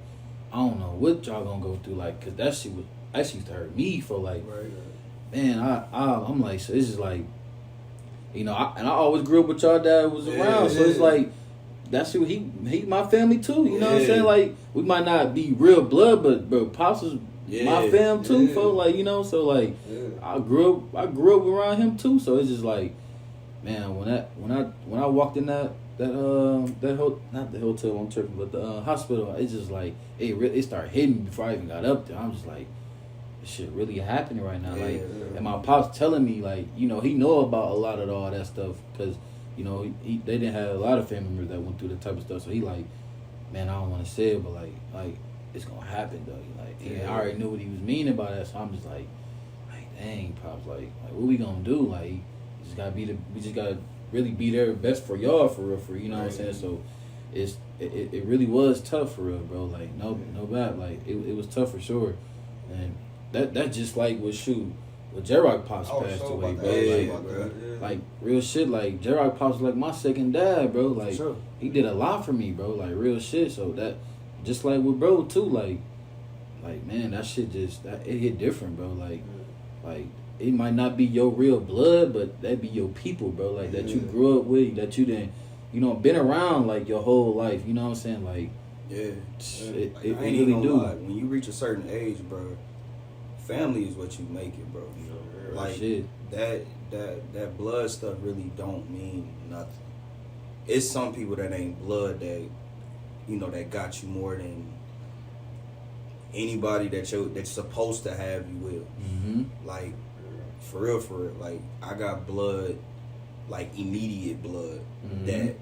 I don't know what y'all gonna go through, like, cause that shit used to hurt me for, like, man, I'm like, so it's just, like, you know, I always grew up with y'all dad was around, so it's, like, that's who he my family, too, you know what I'm saying, like, we might not be real blood, but, bro, Pops was my fam too, folks. Like, you know, so like I grew up around him too. So it's just like, man, when I walked in that not the hotel I'm tripping, but the hospital, it's just like it started hitting me before I even got up there. I'm just like, this shit really happening right now. Like, and my pops telling me, like, you know, he know about a lot of all that stuff because, you know, they didn't have a lot of family members that went through that type of stuff. So he like, man, I don't want to say it, but like it's gonna happen though. Like, and I already knew what he was meaning by that, so I'm just like, dang, pops, like what we gonna do? Like, we just gotta really be there best for y'all, for real, you know what I'm saying? So, it really was tough for real, bro. Like, no bad, like it was tough for sure, and that just like with J-Rock pops passed away, bro. Like real shit. Like J-Rock pops was like my second dad, bro. Like he did a lot for me, bro. Like real shit. So that just like with bro too, like man, that shit it hit different, bro. Like it might not be your real blood, but that be your people, bro. Like that you grew up with, that you didn't, been around like your whole life. You know what I'm saying? Like it really do.
Lie. When you reach a certain age, bro, family is what you make it, bro. Like
shit.
That blood stuff really don't mean nothing. It's some people that ain't blood that that got you more than anybody that's supposed to have you with.
Mm-hmm.
Like for real. Like I got blood, like immediate blood that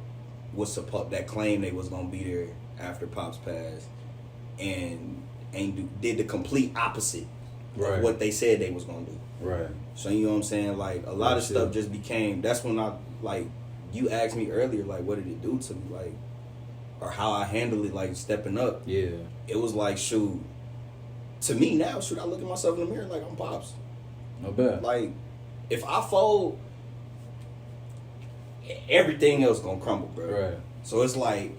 was that claimed they was gonna be there after Pops passed, and did the complete opposite of what they said they was gonna do.
Right.
So you know what I'm saying? Like a lot of stuff just became. That's when you asked me earlier, like what did it do to me, like, or how I handled it, like stepping up.
Yeah. It
was like shoot. To me now, I look at myself in the mirror like I'm Pops.
No bad.
Like if I fold, everything else gonna crumble, bro.
Right.
So it's like,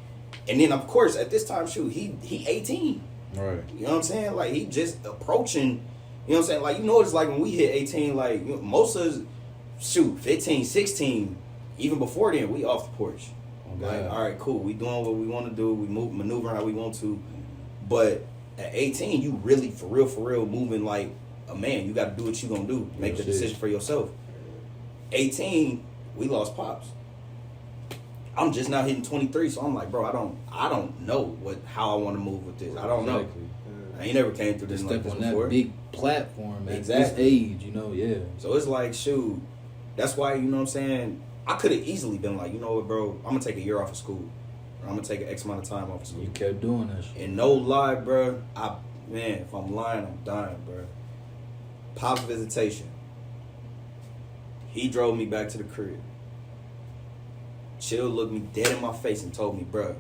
and then of course at this time, he 18.
Right.
You know what I'm saying? Like he just approaching. You know what I'm saying? Like, it's like when we hit 18, like, most of us, 15, 16, even before then, we off the porch. Like, all right, cool. We doing what we want to do. We maneuver how we want to. But at 18, you really, for real, moving like a man. You got to do what you going to do. Make the decision for yourself. 18, we lost Pops. I'm just now hitting 23, so I'm like, bro, I don't know how I want to move with this. I don't know. I ain't never came through this like this
on
before.
That big platform at this age, yeah.
So it's like, that's why, you know what I'm saying, I could have easily been like, you know what, bro, I'm going to take a year off of school. Or I'm going to take an X amount of time off of school.
You kept doing that shit.
And no lie, bro, if I'm lying, I'm dying, bro. Pop's visitation. He drove me back to the crib. Chill looked me dead in my face and told me, bro,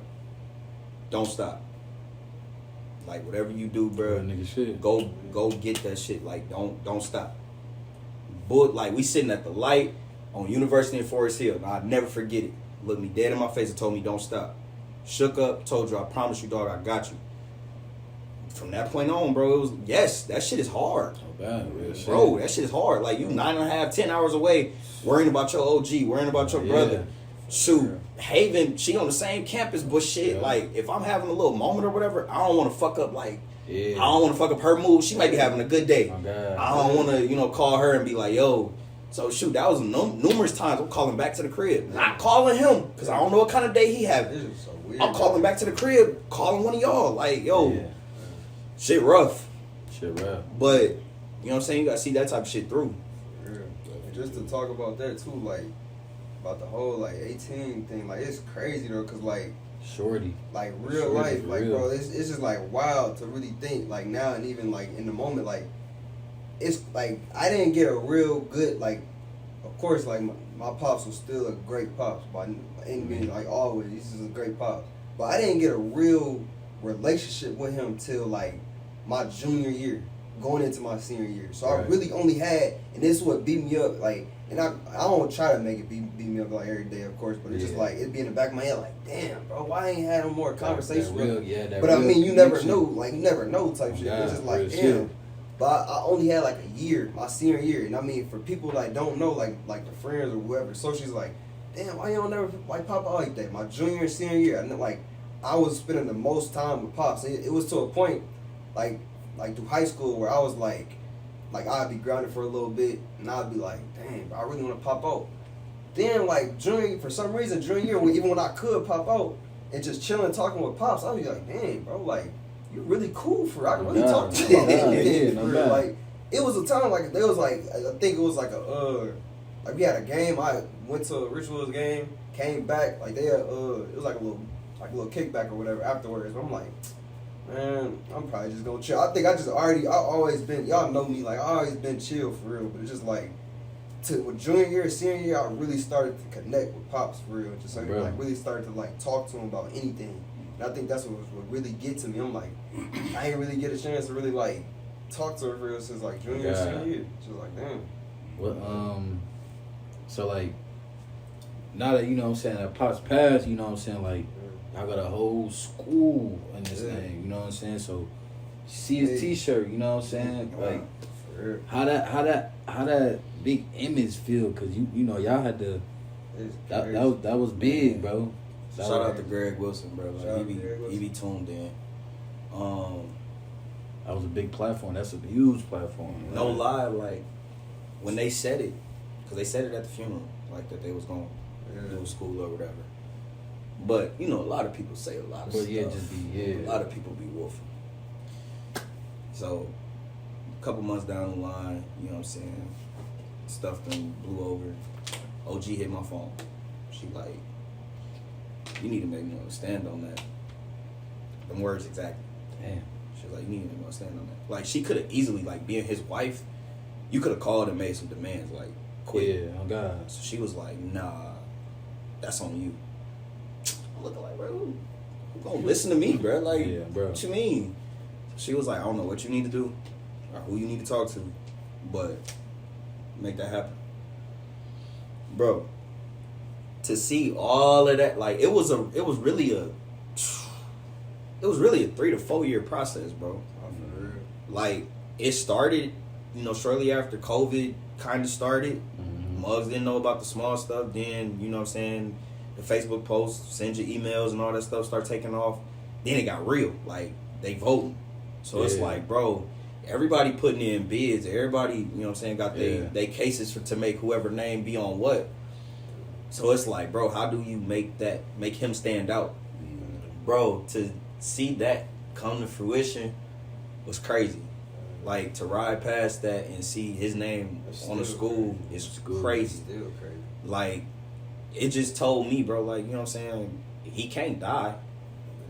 don't stop. Like whatever you do, bro, go get that shit. Like don't stop. But like we sitting at the light on University in Forest Hill. I'll never forget it. Looked me dead in my face and told me don't stop. Shook up, told you I promise you, dog, I got you. From that point on, bro, it was that shit is hard.
Oh bad,
bro, that shit is hard. Like you 9.5, 10 hours away, worrying about your OG, worrying about your brother. Haven, she on the same campus, but shit, like, if I'm having a little moment or whatever, I don't want to fuck up, like, I don't want to fuck up her mood. She might be having a good day. I don't want to, call her and be like, yo. So, that was numerous times I'm calling back to the crib. Not calling him, because I don't know what kind of day he having. So weird, I'm calling back to the crib, calling one of y'all, like, yo, shit rough. But, you know what I'm saying? You got to see that type of shit through.
Yeah. And just to talk about that, too, like, about the whole, like, 18 thing, like, it's crazy, though, because, like,
shorty,
like, real life, like, real. Bro, it's just, like, wild to really think, like, now and even, like, in the moment, like, it's, like, I didn't get a real good, like, of course, like, my pops was still a great pops, by any means, like, always, he's just a great pops, but I didn't get a real relationship with him till, like, my junior year, going into my senior year, so I really only had, and this is what beat me up, like, and I don't try to make it beat me up like every day, of course, but it's just like it'd be in the back of my head, like, damn, bro, why I ain't had no more conversation with him? But I mean, you never know, like, you never know type shit. It's just like, damn. But I only had like a year, my senior year, and I mean, for people that don't know, like the friends or whoever, so she's like, damn, why you don't never like pop out like that? My junior and senior year, and like I was spending the most time with pops. It was to a point, like through high school, where I was like I'd be grounded for a little bit, and I'd be like, dang, bro, I really want to pop out. Then, like, for some reason, junior year, even when I could pop out and just chilling, talking with pops, I'd be like, dang, bro, like, you really cool for, I can really talk to you. Like, it was a time, like, there was, like, I think it was, like, like, we had a game, I went to a Richwoods game, came back, like, they had, it was, like a little kickback or whatever afterwards, but I'm like, Man, I'm probably just gonna chill. I think I always been, y'all know me, like, I always been chill for real, but it's just like, with junior year, senior year, I really started to connect with Pops for real. Just like, really started to, like, talk to him about anything. And I think that's what really get to me. I'm like, I ain't really get a chance to really, like, talk to her for real since, like, junior, senior year. Just like, damn.
Well, so, like, now that, you know what I'm saying, that Pops passed, you know what I'm saying, like, I got a whole school in this thing, you know what I'm saying? So, see his T-shirt, you know what I'm saying? Like, how that big image feel? Cause you know y'all had to. That was big, bro.
Shout out to Greg Wilson, bro. Like, he be tuned in.
That was a big platform. That's a huge platform. Right?
No lie, like when they said it, cause they said it at the funeral, like that they was gonna do school or whatever. But you know, a lot of people say a lot of stuff. A lot of people be wolfing. So, a couple months down the line, you know what I'm saying, stuff then blew over. OG hit my phone. She like, you need to make me stand on that. Them words exactly.
Damn.
She was like, you need to make me stand on that. Like, she could have easily, like, being his wife, you could have called and made some demands, like, quick.
Yeah, oh God.
So she was like, nah, that's on you. I'm looking like, bro, who gonna listen to me, bro? Like,
bro.
What you mean? She was like, I don't know what you need to do or who you need to talk to, but make that happen. Bro, to see all of that, like, it was really a 3 to 4 year process, bro. Like, it started, you know, shortly after COVID kind of started. Mugs didn't know about the small stuff. Then, you know what I'm saying, the Facebook posts, send your emails and all that stuff start taking off. Then it got real. Like, they voting. So it's like, bro, everybody putting in bids. Everybody, you know what I'm saying, got they cases to make whoever name be on what. So it's like, bro, how do you make him stand out? Bro, to see that come to fruition was crazy. Like, to ride past that and see his name on the school is crazy.
Still crazy.
Like, it just told me, bro, like, you know what I'm saying, he can't die.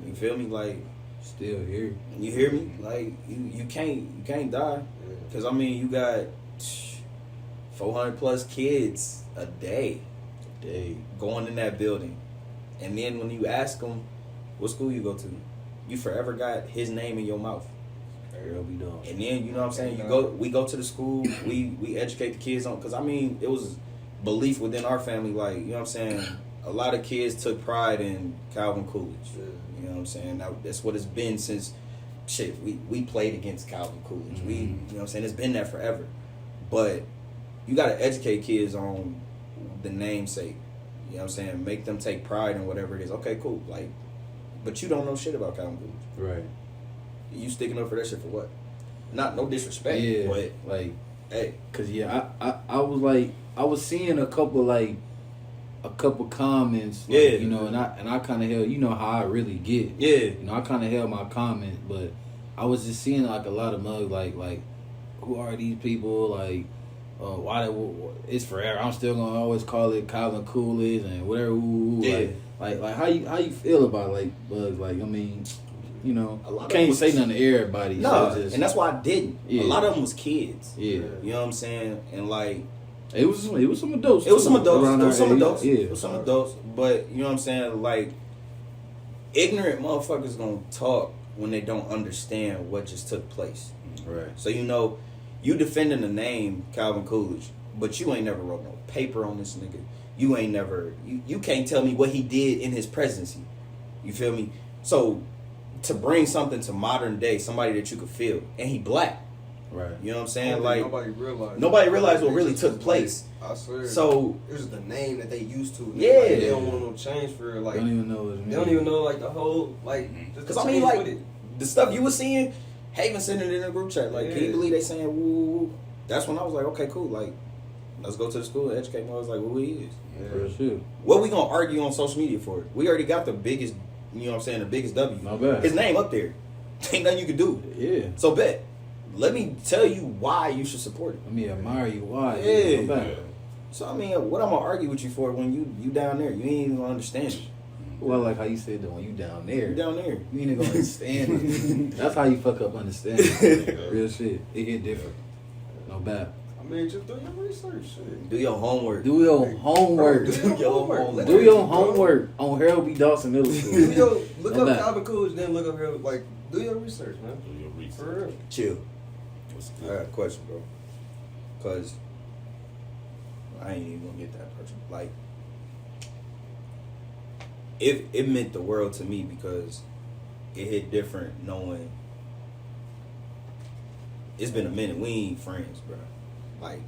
You feel me? Like,
still here.
You hear me? Like, you can't die. Because, I mean, you got 400 plus kids a day going in that building. And then when you ask them what school you go to, you forever got his name in your mouth. And then, you know what I'm saying, we go to the school, we educate the kids on, because, I mean, it was belief within our family, like, you know what I'm saying, a lot of kids took pride in Calvin Coolidge. You know what I'm saying? That's what it's been since, we played against Calvin Coolidge. You know what I'm saying? It's been there forever. But you got to educate kids on the namesake. You know what I'm saying? Make them take pride in whatever it is. Okay, cool. Like, but you don't know shit about Calvin Coolidge.
Right.
You sticking up for that shit for what? No disrespect.
Yeah.
But,
like,
hey.
Cause I was like, I was seeing a couple comments, like, you know, and I kind of held, you know how I really get, you know, I kind of held my comment, but I was just seeing like a lot of mugs, like who are these people, like, why it's forever. I'm still gonna always call it Calvin Coolidge and whatever. Like how you feel about like bugs? Like, I mean, you know, you can't say nothing to everybody.
No,
so
and that's why I didn't. A lot of them was kids.
Yeah,
you know what I'm saying, and like.
It was some adults.
It was some adults.
Yeah.
It was some adults. But, you know what I'm saying? Like, ignorant motherfuckers gonna talk when they don't understand what just took place.
Right.
So, you know, you defending the name Calvin Coolidge, but you ain't never wrote no paper on this nigga. You ain't never... You can't tell me what he did in his presidency. You feel me? So, to bring something to modern day, somebody that you could feel, and he black.
Right.
You know what I'm saying? Like,
nobody
realized what really took place.
I swear.
So
it was the name that they used to.
Yeah.
Like, they don't want no change for it. Like,
they don't even know what it means.
They don't even know like the whole like.
Because I mean, like the stuff you were seeing, Haven sending it in a group chat. Like, can you believe they saying woo, woo, woo? That's when I was like, okay, cool. Like, let's go to the school and educate more. I was like, who he is.
Yeah. For sure.
What we gonna argue on social media for? We already got the biggest. You know what I'm saying? The biggest W.
Not bad.
His name up there. Ain't nothing you can do.
Yeah.
So bet. Let me tell you why you should support it.
Let me admire you why.
Yeah. So I mean, what I'm gonna argue with you for when you down there? You ain't even gonna understand it.
Well, like how you said that when you down there.
You down there.
You ain't gonna understand it. That's how you fuck up understanding. Real shit. It hit different. No bad.
I mean, just do your research. Shit.
Do your homework.
Do your homework.
Do your homework.
Do your homework on Harold B. Dawson Middle School.
Look
No
up
bad.
Calvin Coolidge, then look up here. Like, do your research, man.
Do your research.
For real.
Chill.
What's
I
good?
got a question, bro. Cause I ain't even gonna get that person. Like, it meant the world to me because it hit different knowing it's been a minute. We ain't friends, bro. Like,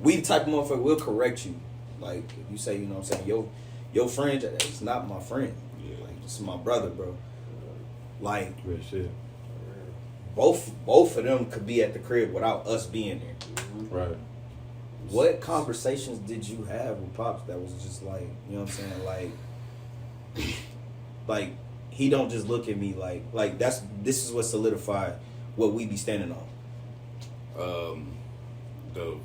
we the type of motherfucker will correct you. Like, if you say, you know what I'm saying, your friend, it's not my friend.
Yeah.
Like, this is my brother, bro. Like,
Real shit.
both of them could be at the crib without us being there.
Right.
What conversations did you have with Pops that was just like, you know what I'm saying, like he don't just look at me like this is what solidified what we be standing on.
The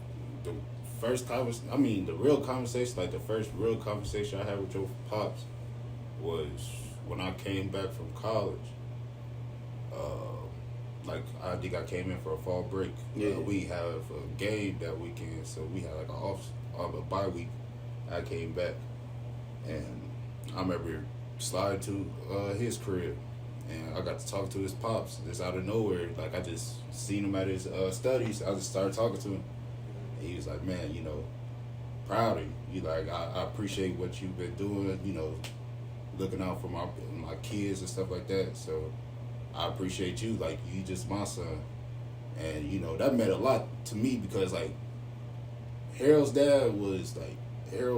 first conversation, I mean, the real conversation, like the first real conversation I had with your pops was when I came back from college. Like, I think I came in for a fall break.
Yeah.
We have a game that weekend, so we had like a bye week. I came back, and I remember sliding to his crib, and I got to talk to his pops just out of nowhere. Like, I just seen him at his studies. I just started talking to him, and he was like, "Man, you know, proud of you. You like, I appreciate what you've been doing. You know, looking out for my kids and stuff like that. So I appreciate you. Like, you just my son." And, you know, that meant a lot to me because, like, Harold's dad was, like,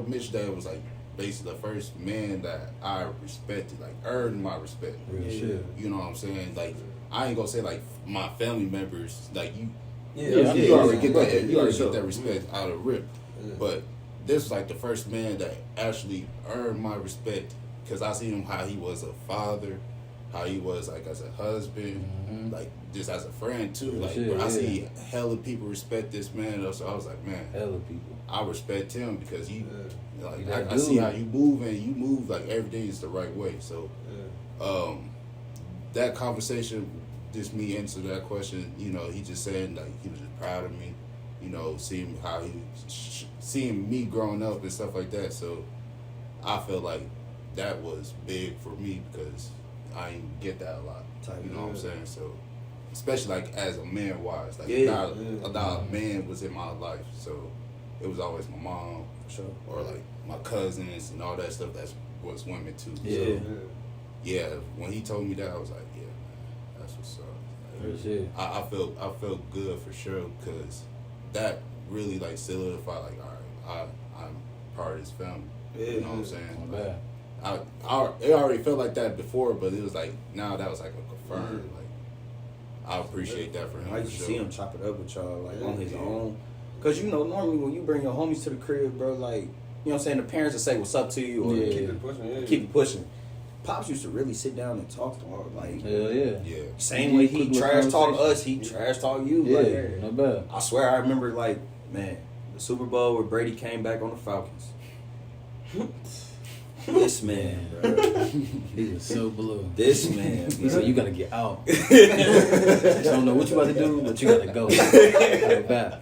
Mitch's dad was, like, basically the first man that I respected, like, earned my respect.
Real shit.
You know what I'm saying? Like, I ain't gonna say, like, my family members, like, you
You
already get that,
yeah,
you already
sure.
get that respect out of rip.
Yeah.
But this was, like, the first man that actually earned my respect because I seen him how he was a father, how he was, like, as a husband, like, just as a friend, too. Like,
shit,
bro, I
yeah.
see hella people respect this man, so I was like, man,
Hella people.
I respect him because he, like,
That
I see
dude.
how you move, and you move, like, everything is the right way. So, that conversation, just me answer that question, you know, he just saying, like, he was just proud of me, you know, seeing how he, seeing me growing up and stuff like that. So, I feel like that was big for me because I didn't get that a lot. You know what I'm saying? So, especially, like, as a man wise, like, not a man was in my life. So, it was always my mom, or, like, my cousins and all that stuff. That was women too.
Yeah.
So, yeah. When he told me that, I was like, yeah, man, that's what's up.
Real shit.
I felt good for sure because that really, like, solidified, like, all right, I'm part of this family. You know what I'm saying?
Not bad.
It already felt like that before, but it was like, now that was like a confirmed. Like, I appreciate that for him.
I used to see him chop it up with y'all, like, on his own. Because, you know, normally when you bring your homies to the crib, bro, like, you know what I'm saying, the parents will say what's up to you or
Keep it pushing.
keep it pushing. Pops used to really sit down and talk to her, like,
Hell yeah.
Yeah.
same way he
Quick little
trash talk
conversation.
us, he trash talk you.
Yeah,
Like,
not bad.
I swear I remember, like, man, the Super Bowl where Brady came back on the Falcons. This man, bro.
He was so blue.
This man.
He said, you gotta get out. I don't know what you about to do, but you gotta go. Go back.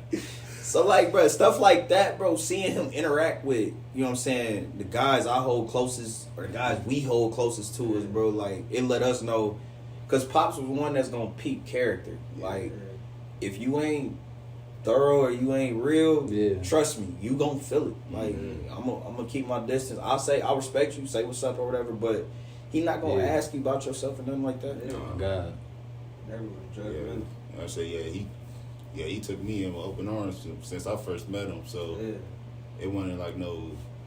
So, like, bro, stuff like that, bro, seeing him interact with, you know what I'm saying, the guys I hold closest, or the guys we hold closest to us, bro, like, it let us know, because Pops was one that's gonna peep character. Like, if you ain't thorough or you ain't real, trust me, you gonna feel it. Like, I'm gonna keep my distance. I'll respect you, say what's up or whatever, but he not gonna ask you about yourself or nothing like that.
God.
I say, he took me in with open arms since I first met him. So it wasn't like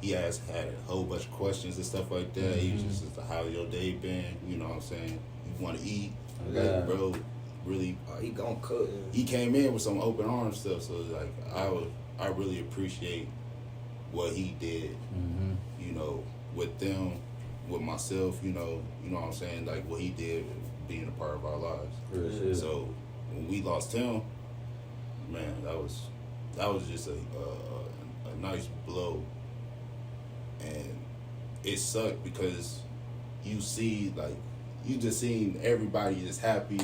he had a whole bunch of questions and stuff like that. He was just how your day been, you know what I'm saying? You want to eat, bro? Really,
He gonna cook.
he came in with some open arms stuff. So like, I really appreciate what he did, you know, with them, with myself, you know what I'm saying? Like what he did being a part of our lives. So when we lost him, man, that was just a nice blow, and it sucked because you see, like, you just seen everybody just happy.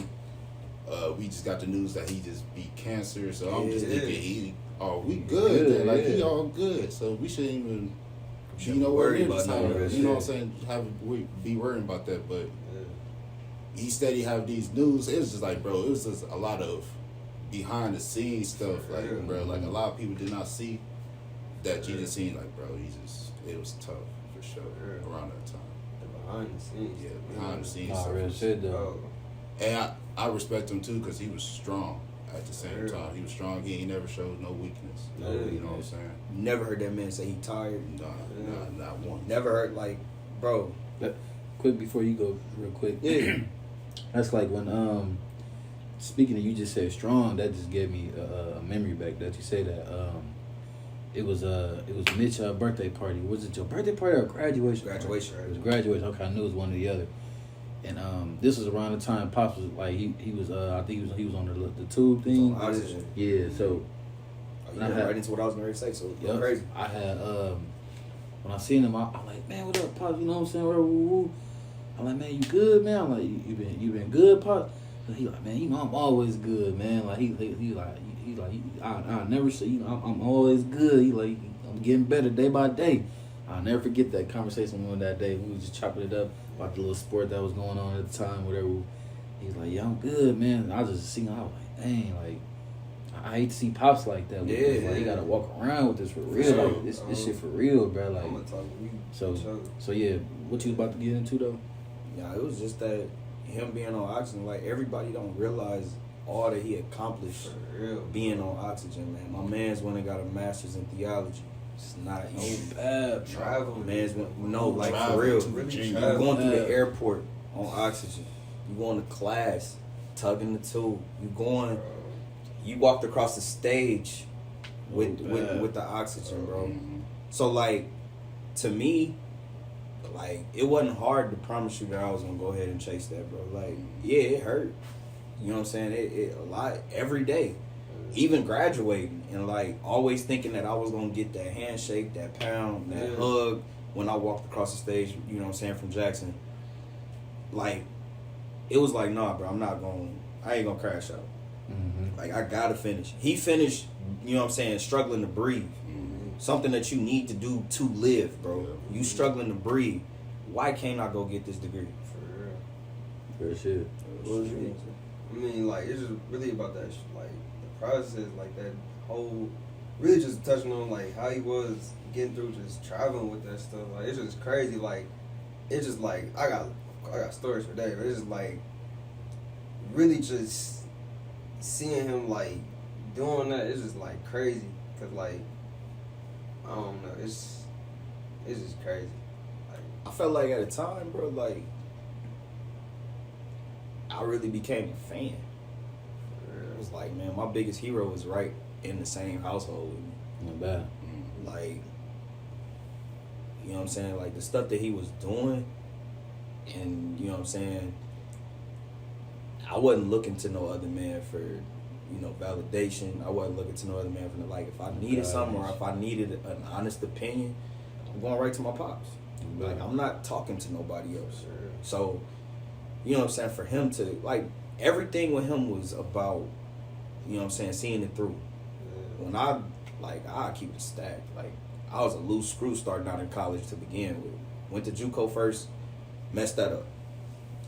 We just got the news that he just beat cancer, so I'm just thinking, we good. Then. Like, he all good, so we shouldn't even, worry about that. You know what I'm saying? Be worrying about that, but he steady have these news. It was just like, bro, it was just a lot of behind the scenes stuff, like, bro, like a lot of people did not see that. You just seen, like, bro, it was tough for sure around that time.
Behind the scenes.
Yeah, behind the scenes.
Nah, real shit though.
And I respect him too because he was strong at the same time. He was strong. He ain't never showed no weakness. You know what I'm saying?
Never heard that man say he tired.
Nah, not one.
Never heard, like, bro.
Quick before you go, real quick.
Yeah.
That's like when speaking of, you just said strong. That just gave me a memory back that you say that. It was Mitch's birthday party. Was it your birthday party or graduation?
Graduation.
It was graduation. Okay, I knew it was one or the other. And this was around the time Pops was like he was I think he was on the tube thing.
Oxygen.
Yeah. So
You went right into what I was going to say. So
yep,
crazy.
I had when I seen him, I'm like, man, what up, Pops? You know what I'm saying? Woo. I'm like, man, you good, man? I'm like, you been good, Pops? And he like, man, you know I'm always good, man. Like he like I never say, you know, I'm always good. He like, I'm getting better day by day. I'll never forget that conversation we had that day. We was just chopping it up about the little sport that was going on at the time, whatever. He's like, yeah, I'm good, man. And I was just seeing, I was like, dang, like, I hate to see Pops like that.
Yeah.
Like, he gotta walk around with this for real.
Sure.
Like, this shit for real, bro. Like,
I'm gonna talk to you.
so yeah, what you about to get into though?
Yeah, it was just that him being on oxygen, like, everybody don't realize all that he accomplished
For real.
being on oxygen, man. My man's went and got a master's in theology. It's not easy.
Bad.
Travel.
Man's went, no, like,
Travel
for real.
to Virginia.
You going through the airport on oxygen. You going to class, tugging the tube. You walked across the stage with the oxygen, bro.
Mm-hmm.
So, like, to me, like, it wasn't hard to promise you that I was gonna go ahead and chase that, bro. Like, yeah, it hurt. You know what I'm saying? It a lot every day. Even graduating and, like, always thinking that I was gonna get that handshake, that pound, that hug when I walked across the stage, you know what I'm saying, from Jackson. Like, it was like, nah, bro, I ain't gonna crash out.
Mm-hmm.
Like, I gotta finish. He finished, you know what I'm saying, struggling to breathe.
Mm-hmm.
Something that you need to do to live, bro.
Yeah.
You struggling to breathe. Why can't I go get this degree?
For real.
Good shit.
I mean, like, it's just really about that, like, the process, like, that whole, really just touching on, like, how he was getting through just traveling with that stuff. Like, it's just crazy. Like, it's just, like, I got stories for days, but it's just, like, really just seeing him, like, doing that, it's just, like, crazy. Because, like, I don't know, it's just crazy. Like,
I felt like at a time, bro, like, I really became a fan. It was like, man, my biggest hero was right in the same household with me.
Not bad.
Like, you know what I'm saying? Like, the stuff that he was doing, and, you know what I'm saying? I wasn't looking to no other man for, you know, validation. I wasn't looking to no other man for, like, if I needed something or if I needed an honest opinion, I'm going right to my pops. Like, I'm not talking to nobody else. So, you know what I'm saying? For him to, like, everything with him was about, you know what I'm saying, seeing it through. When I keep it stacked. Like, I was a loose screw starting out in college to begin with. Went to JUCO first, messed that up.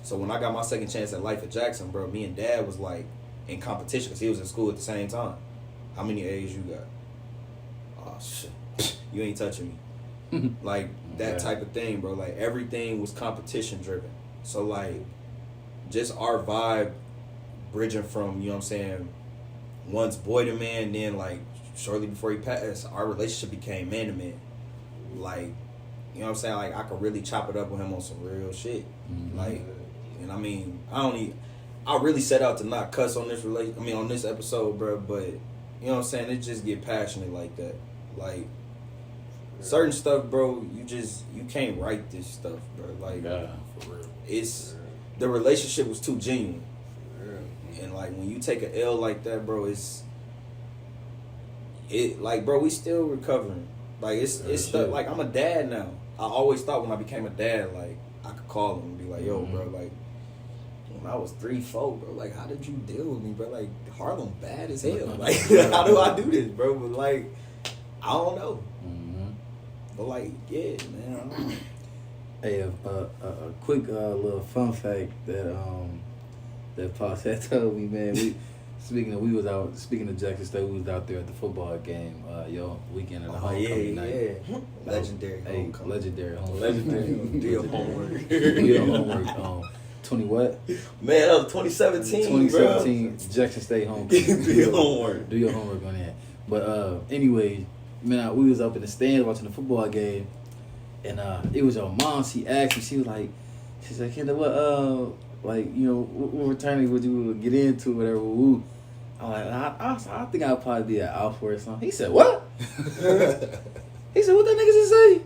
So when I got my second chance at life at Jackson, bro, me and Dad was, like, in competition because he was in school at the same time. How many A's you got? Oh, shit. You ain't touching me. Like, that type of thing, bro. Like, everything was competition driven. So, like, just our vibe bridging from, you know what I'm saying, once boy to man, then, like, shortly before he passed, our relationship became man to man. Like, you know what I'm saying? Like, I could really chop it up with him on some real shit.
Mm-hmm.
Like, and I mean, I really set out to not cuss on this on this episode, bro, but, you know what I'm saying? It just get passionate like that. Like, certain stuff, bro, you can't write this stuff, bro. Like,
For real.
The relationship was too genuine. And, like, when you take an L like that, bro, like, bro, we still recovering. Like, it's stuff. Like, I'm a dad now. I always thought when I became a dad, like I could call him and be like, yo, bro, like when I was 3-4, bro, like how did you deal with me, bro? Like Harlem bad as hell. Like how do I do this, bro? But like I don't know. But like, yeah, man. I don't know.
Hey, a quick little fun fact that Pops had told me, man. Speaking of Jackson State, we was out there at the football game, weekend of the homecoming night.
Legendary
Hey,
homecoming.
legendary homecoming.
Legendary. Do your homework.
Do your homework. 20 what?
Man, that was 2017,
2017 Jackson State homecoming.
Do your homework.
Do your homework on that. But anyway, man, we was up in the stands watching the football game, and it was your mom. She asked me, she said, Kendall, what what fraternity would you get into, whatever? Woo. I'm like, I think I'll probably be an Alpha or something. He said, what? He said, what that nigga just say?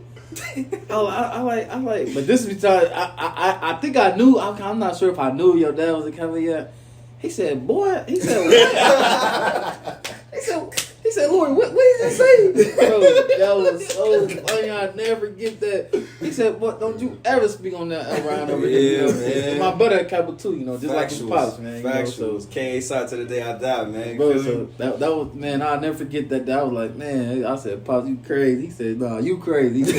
I'm like, but this is because I think I knew. I'm not sure if I knew your dad was a Cavalier yet. He said, boy. He said, what? He said, Lord, what did he say? Bro, that was so funny. I never get that. He said, what? Don't you ever speak on that around over here.
Man.
My brother at Capital too, just like his
Factuals.
pops, man.
Factuals. K.A. side to the day I die, man.
Bro, so that was, man, I'll never forget that. I was like, man, I said, Pops, you crazy. He said, nah, you crazy. He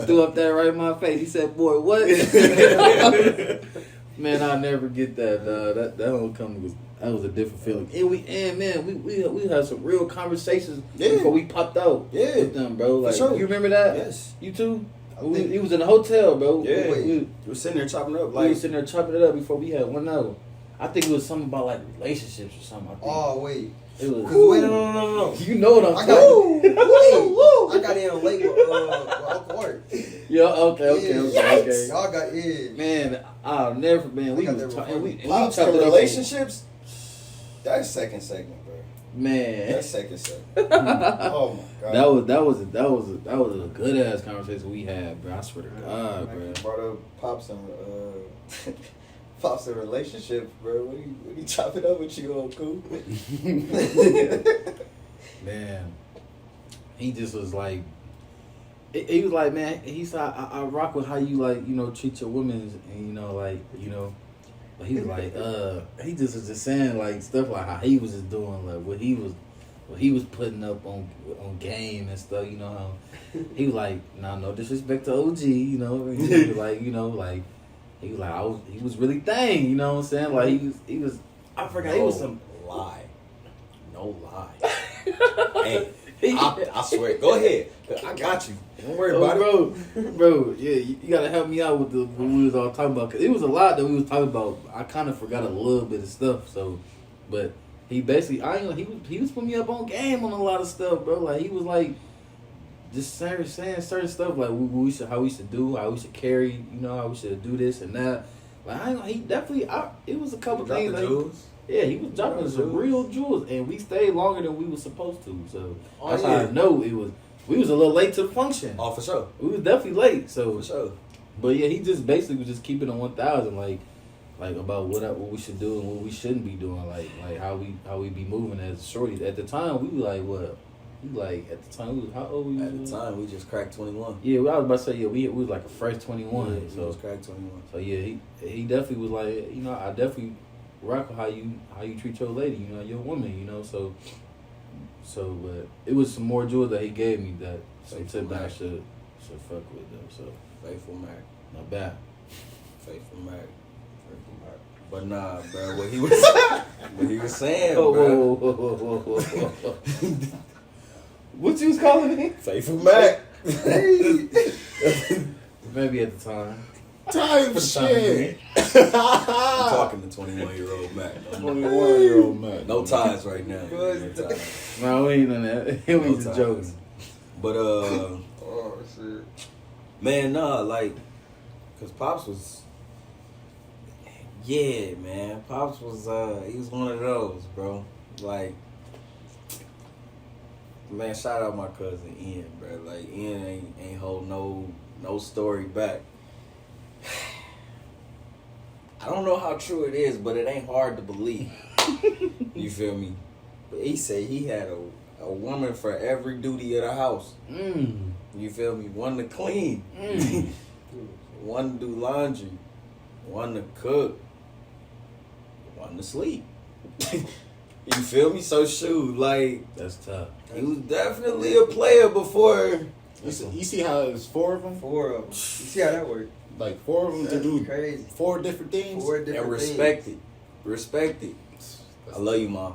threw up that right in my face. He said, boy, what? Man, I'll never get that. That homecoming was a different feeling. And we had some real conversations before we popped out with them, bro. Like,
sure.
You remember that?
Yes.
You too? He was in the hotel, bro.
Yeah.
We
were sitting there chopping it up.
we were sitting there chopping it up before we had 1 hour. I think it was something about like relationships or something. I think.
Oh wait.
It was.
Wait, no.
You know what I'm
I
saying?
I got in late with Uncle Art.
Yeah, okay.
Y'all got in.
Man, I'll never, man. We
got
was
that
talking. We
Pops
chopped
and
it up.
relationships. That's second segment, bro.
Man,
That's second segment. Oh my god.
that was a good ass conversation we had, bro. I swear to God,
Man,
bro.
you brought up Pops and Pops and relationships, bro. What you chopping up with you, old cool?
Man, he just was like, he was like, man. He said, I rock with how you treat your women, and But he was like, he just was just saying like stuff like how he was just doing, like what he was putting up on game and stuff. How he was like, nah, no disrespect to OG, He was like, he was like, he was really thing, you know what I'm saying? Like he was. I forgot he was some
lie. No lie. Hey, I swear. Go ahead. I got you. Don't worry about it.
Bro, yeah, you gotta help me out with what we was all talking about. Cause it was a lot that we was talking about. I kind of forgot a little bit of stuff. So, but he basically, he was putting me up on game on a lot of stuff, bro. Like he was like, just saying certain stuff like how we should do, how we should carry, how we should do this and that. Like he definitely, it was a couple things. Yeah, he was dropping some real jewels, and we stayed longer than we was supposed to. So that's how I know it was. We was a little late to the function.
Oh, for sure.
We was definitely late. So
for sure.
But yeah, he just basically was just keeping it 1,000, like about what we should do and what we shouldn't be doing, like how we be moving as shorties. At the time, we were like what? At the time, we was how old were you?
At the time, we just cracked 21.
Yeah, I was about to say we was like a fresh 21.
Yeah,
so
we just cracked 21.
So yeah, he definitely was like, I definitely rock with how you treat your lady, your woman, So, but it was some more jewels that he gave me that some tip that I should fuck with them. So
Faithful Mack.
Not bad.
Faithful Mack. But nah, bro. What he was saying, bro.
Whoa. What you was calling me?
Faithful Mack.
Maybe at the time.
Time shit.
I'm talking to 21-year-old Mack.
21-year-old Mack.
No ties right now. No ties.
No, we ain't done that. We was just joking.
But
Oh shit.
man, nah, like, cause Pops was, yeah, man. Pops was, he was one of those, bro. Like, man, shout out my cousin Ian, bro. Like, Ian ain't hold no story back. I don't know how true it is, but it ain't hard to believe. You feel me? But he said he had a woman for every duty of the house. You feel me? One to clean, one to do laundry, one to cook, one to sleep. You feel me? So shoot, like
That's tough.
he was definitely a player before.
You see how it's 4 of them?
4 of them. You see how that works?
Like 4 of them to
That's
do
crazy.
4 different things.
4 different
And
things.
respect it. I love you, Mom,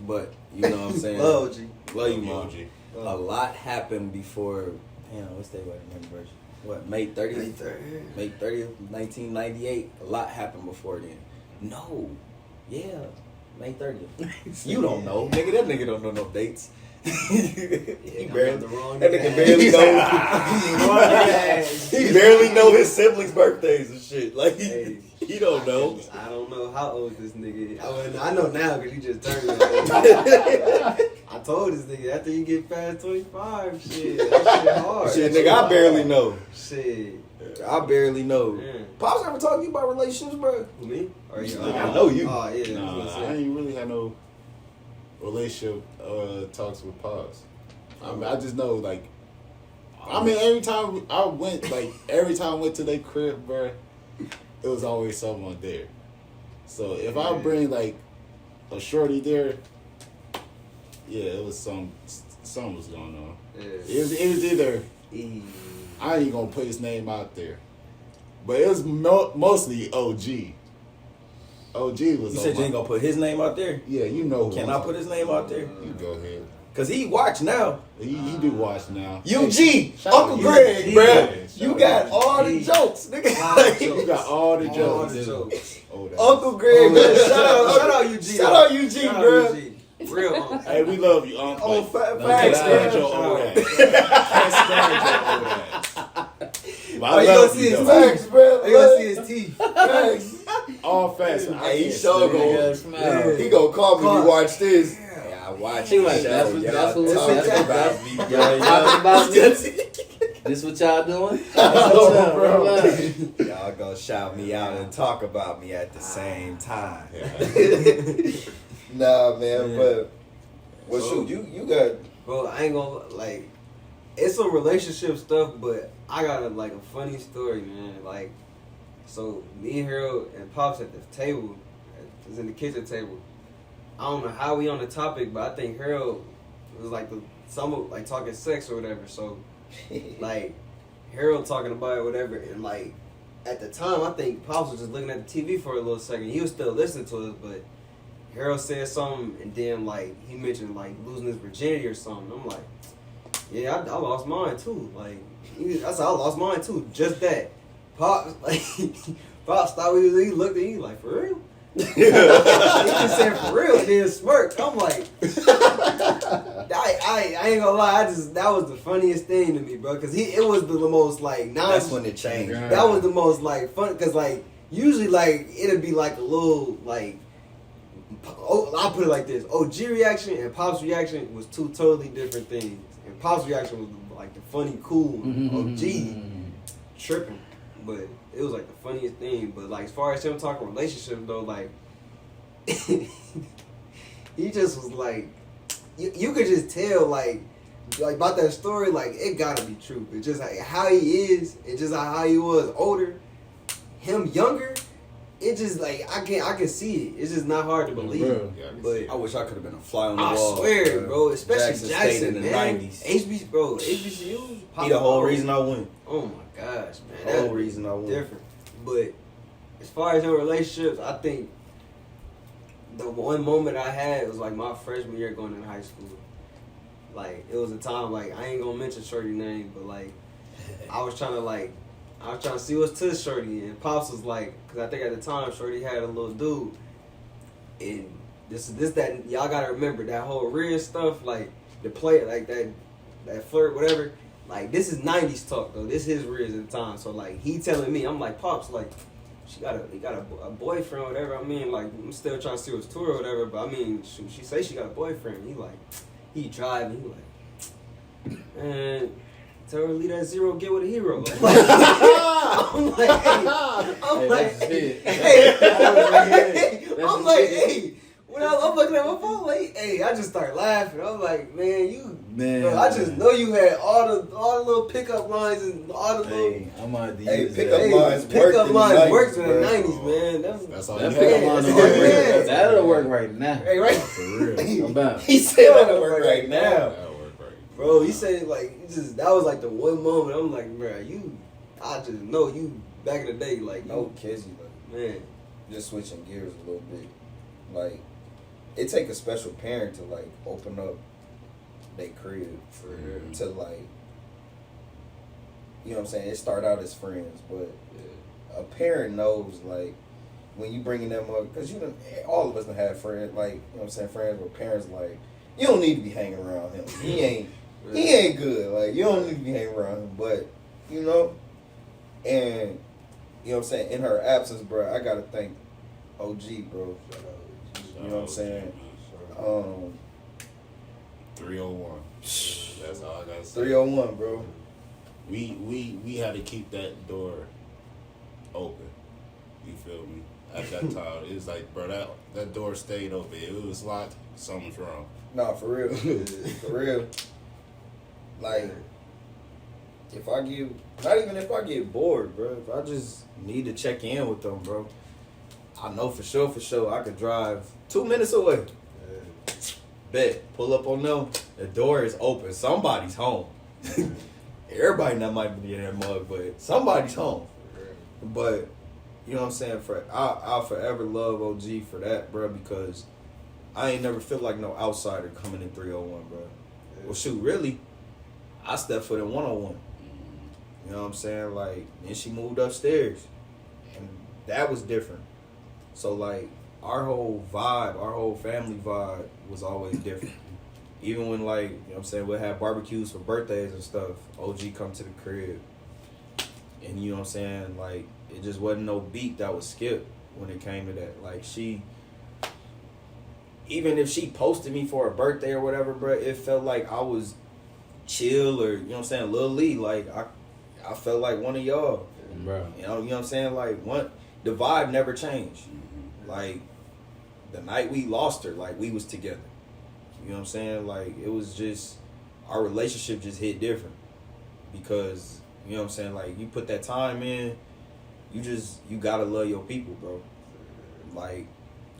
but you know what I'm saying.
Love G.
Love you, Mom.
OG.
A lot happened before. Damn, what's that anniversary? What, May 30th? May 30th, 1998. A lot happened before then. No, yeah, May 30th. You don't know, nigga. That nigga don't know no dates. He barely,
the wrong
that nigga
guy.
barely know. He barely know his siblings' birthdays and shit. Like he don't know.
I don't know how old this nigga is. I know now because you just turned it. I told this nigga after you get past 25, shit, that shit hard.
Shit, nigga, I barely know.
Shit.
I barely know.
Man.
Pops ever talk to you about relationships, bro?
Who, me? Or you?
I know you.
Oh, yeah.
Nah, I ain't really had no relationship talks with Pops. I mean, I just know, like, I mean, every time I went to their crib, bro, it was always someone there. So if I bring, like, a shorty there, yeah, it was something was going on.
Yeah.
It was either, I ain't gonna put his name out there, but it was mostly OG. OG was.
You said you ain't gonna put his name out there?
Yeah, you know.
Can I put his name out there?
You go ahead.
Cause he watch now.
He do watch now.
UG,
shout
Uncle
out
Greg,
UG,
bruh.
man. Shout
You
out
got
UG.
all the jokes, nigga.
You got all the
All
jokes.
the jokes.
Oh, that's-
Uncle Greg, man.
Shout out UG.
Shout out UG,
Shout out
bruh.
UG. Real uncle.
Hey, we love you, Uncle.
Oh, facts,
Can't stand
bruh.
your old ass. Can't stand your old ass. But
Oh,
I
you
love
gonna
you,
see his
though.
Facts, bro.
You gonna see his teeth.
Facts.
All facts.
Hey, he sure
Yeah.
He gonna call me when he
Call.
watch this. Yeah, I watch
She
it.
like,
Show.
that's what-
Y'all
that's what-
talking
that's-
about me, bro.
Y'all talking about me? This what y'all doing?
Y'all gonna shout me out and talk about me at the same time. Nah, man,
Yeah.
but well, shoot, you got.
Bro, I ain't gonna like. It's some relationship stuff, but I got a funny story, man. Like, so me and Harold and Pops at the table, was in the kitchen table. I don't know how we on the topic, but I think Harold was like talking sex or whatever. So, like, Harold talking about it, whatever, and like at the time, I think Pops was just looking at the TV for a little second. He was still listening to us, but Harold said something, and then like he mentioned like losing his virginity or something. I'm like, yeah, I lost mine too. Like, I said I lost mine too. Just that. Pops Pops thought he looked at me like, for real. He just said for real, and then smirked. I'm like, I ain't gonna lie. That was the funniest thing to me, bro. Cause it was the most like
That's when it changed.
that was the most like fun. Cause like usually like it'd be like a little like. Oh, I'll put it like this: OG reaction and Pop's reaction was two totally different things. And Pop's reaction was like the funny, cool. OG tripping, but it was like the funniest thing. But like as far as him talking relationships though, like he just was like you could just tell like about that story. Like it gotta be true. It's just like how he is, and just how he was older, him younger. It just like I can see it. It's just not hard to believe. But
I wish I could have been a fly on the
I
wall.
swear, bro, especially
Jackson
Jackson,
State in the
man.
90s.
HBCU.
He the whole reason I went.
Oh my gosh, man,
The whole reason I went.
different. But as far as your relationships, I think the one moment I had was like my freshman year going into high school. Like it was a time like I ain't gonna mention shorty name, but like I was trying to see what's to shorty, and Pops was like, because I think at the time shorty had a little dude, and this that y'all gotta remember that whole real stuff, like the play like that flirt whatever. Like this is 90s talk though. This is Riz at the time. So like he telling me, I'm like, Pops, like he got a boyfriend or whatever. I mean, like I'm still trying to see what's to her or whatever. But I mean, she say she got a boyfriend. He driving. He like, man, tell her to leave that zero, get with a hero. I'm like, hey, hey, hey. I'm like, hey. I'm like, looking at my phone like, hey, I just start laughing. I'm like, man,
Man,
bro, I just know you had all the little pickup lines and all the little.
Hey, I'm about to
Hey,
use
pickup
that.
lines
Pickup lines worked in the
bro.
90s, man.
That's all
That
you
pickup
had.
line don't
Yeah.
work right. That'll work right now.
Hey, right?
For real. I'm about.
He said that'll work right now.
That'll work right.
Bro, he said like that was like the one moment I'm like, bro, I just know you back in the day, like
No Kizzy, like,
man.
just switching gears a little bit. Like, it take a special parent to like open up their crib for her to like, you know what I'm saying? It start out as friends, but a parent knows like when you bringing them up, because you done, all of us done have friends, like, you know what I'm saying, friends where parents like, you don't need to be hanging around him. He ain't good. Like, you don't need to be hanging around him, but you know, and you know what I'm saying, in her absence, bro, I gotta thank OG, bro. You know what I'm saying?
301. That's all I gotta say.
301, bro.
We had to keep that door open. You feel me? At that time, it was like, bro, that door stayed open. If it was locked, something's wrong.
Nah, for real. For real. Like, not even if I get bored, bro. If I just need to check in with them, bro, I know for sure I could drive 2 minutes away. Bet. Pull up on them. The door is open. Somebody's home. Everybody not might be in that mug, but somebody's home. But, you know what I'm saying? I'll forever love OG for that, bro, because I ain't never feel like no outsider coming in 301, bro. Well, shoot, really, I stepped foot in 101. You know what I'm saying? Like, and she moved upstairs. And that was different. So, like, our whole vibe, our whole family vibe was always different. Even when, like, you know what I'm saying, we'll have barbecues for birthdays and stuff, OG come to the crib. And, you know what I'm saying, like, it just wasn't no beat that was skipped when it came to that. Like, even if she posted me for a birthday or whatever, bro, it felt like I was chill or, you know what I'm saying, Lil Lee. Like, I felt like one of y'all.
Bro.
You know what I'm saying? Like, the vibe never changed. Like, the night we lost her, like, we was together. You know what I'm saying? Like, it was just, our relationship just hit different. Because, you know what I'm saying? Like, you put that time in, you gotta love your people, bro. Like,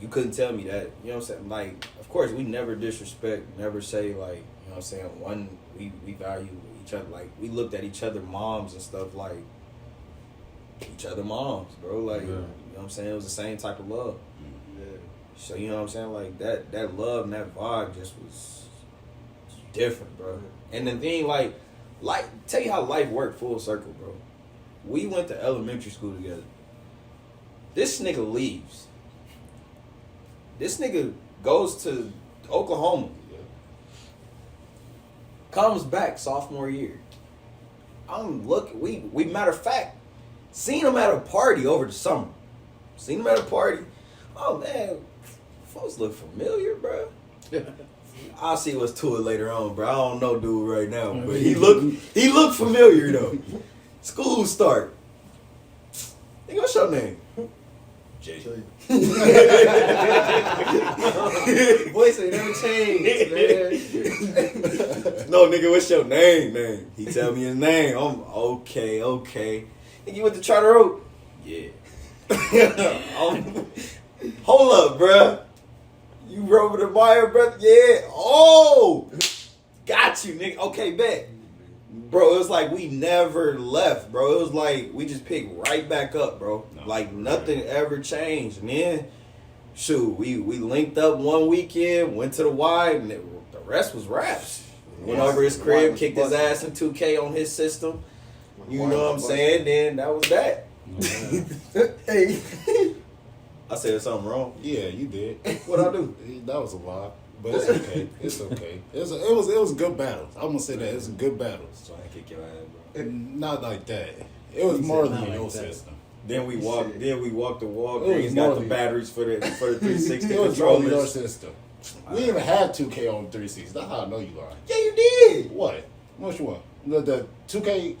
you couldn't tell me that. You know what I'm saying? Like, of course, we never disrespect, never say, like, you know what I'm saying, we value each other. Like, we looked at each other moms and stuff like each other moms, bro. Like, you know what I'm saying? It was the same type of love. So, you know what I'm saying? Like, that love and that vibe just was different, bro. And the thing, like, tell you how life worked full circle, bro. We went to elementary school together. This nigga leaves. This nigga goes to Oklahoma. Comes back sophomore year. I'm looking, we matter of fact, seen him at a party over the summer. Seen him at a party. Oh, man, folks look familiar, bro. I'll see what's to it later on, bro. I don't know dude right now, but he looked familiar though. School start. Nigga, what's your name? Jay.
Voice ain't never changed, man.
No, nigga, what's your name? He tell me his name. I'm okay. Nigga, you went to Charter Oak? Yeah. Hold up, bruh. You rode with the Meyer, brother? Yeah. Oh, got you, nigga. Okay, bet. Bro, it was like we never left, bro. It was like we just picked right back up, bro. Like nothing ever changed. And then, shoot, we linked up one weekend, went to the Y, and the rest was raps. Went over his crib, kicked his ass in 2K on his system. You know what I'm saying? Then that was that. Hey. I said something wrong.
Yeah, you did.
What'd I do?
That was a lot, but it's okay. It's okay. It was good battles. I'm gonna say that it's good battles.
So I kick your ass, bro.
Not like that. It was more than your system.
Then we walked the walk.
It was
He's got
more
the
than-
batteries for the 360
It was more than your
controllers.
system. We didn't even have 2K on 360. That's how I know you lying.
Yeah, you did.
What? Which one? The 2K.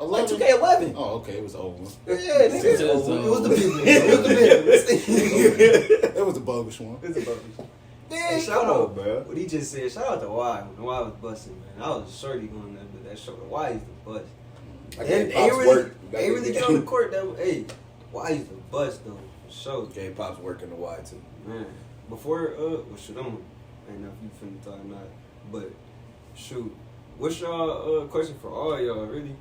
Like 2K11.
Oh, okay. It was the old one.
Yeah, nigga.
It was the big one. It was the big one.
It was the bogus one.
It's a bogus.
Man,
shout
come
out,
on, bro.
What he just said, shout out to Y. When Y was busting, man. I was a shorty going to that show. Y used to bust.
I
They
gave Pops
really,
work.
they really get on the court that way. Hey, Y used to bust though. For sure.
Gave Pops work in the Y too.
Man, before well, shoot, I ain't know if you finna talk or not, but shoot, what's y'all question for all y'all really?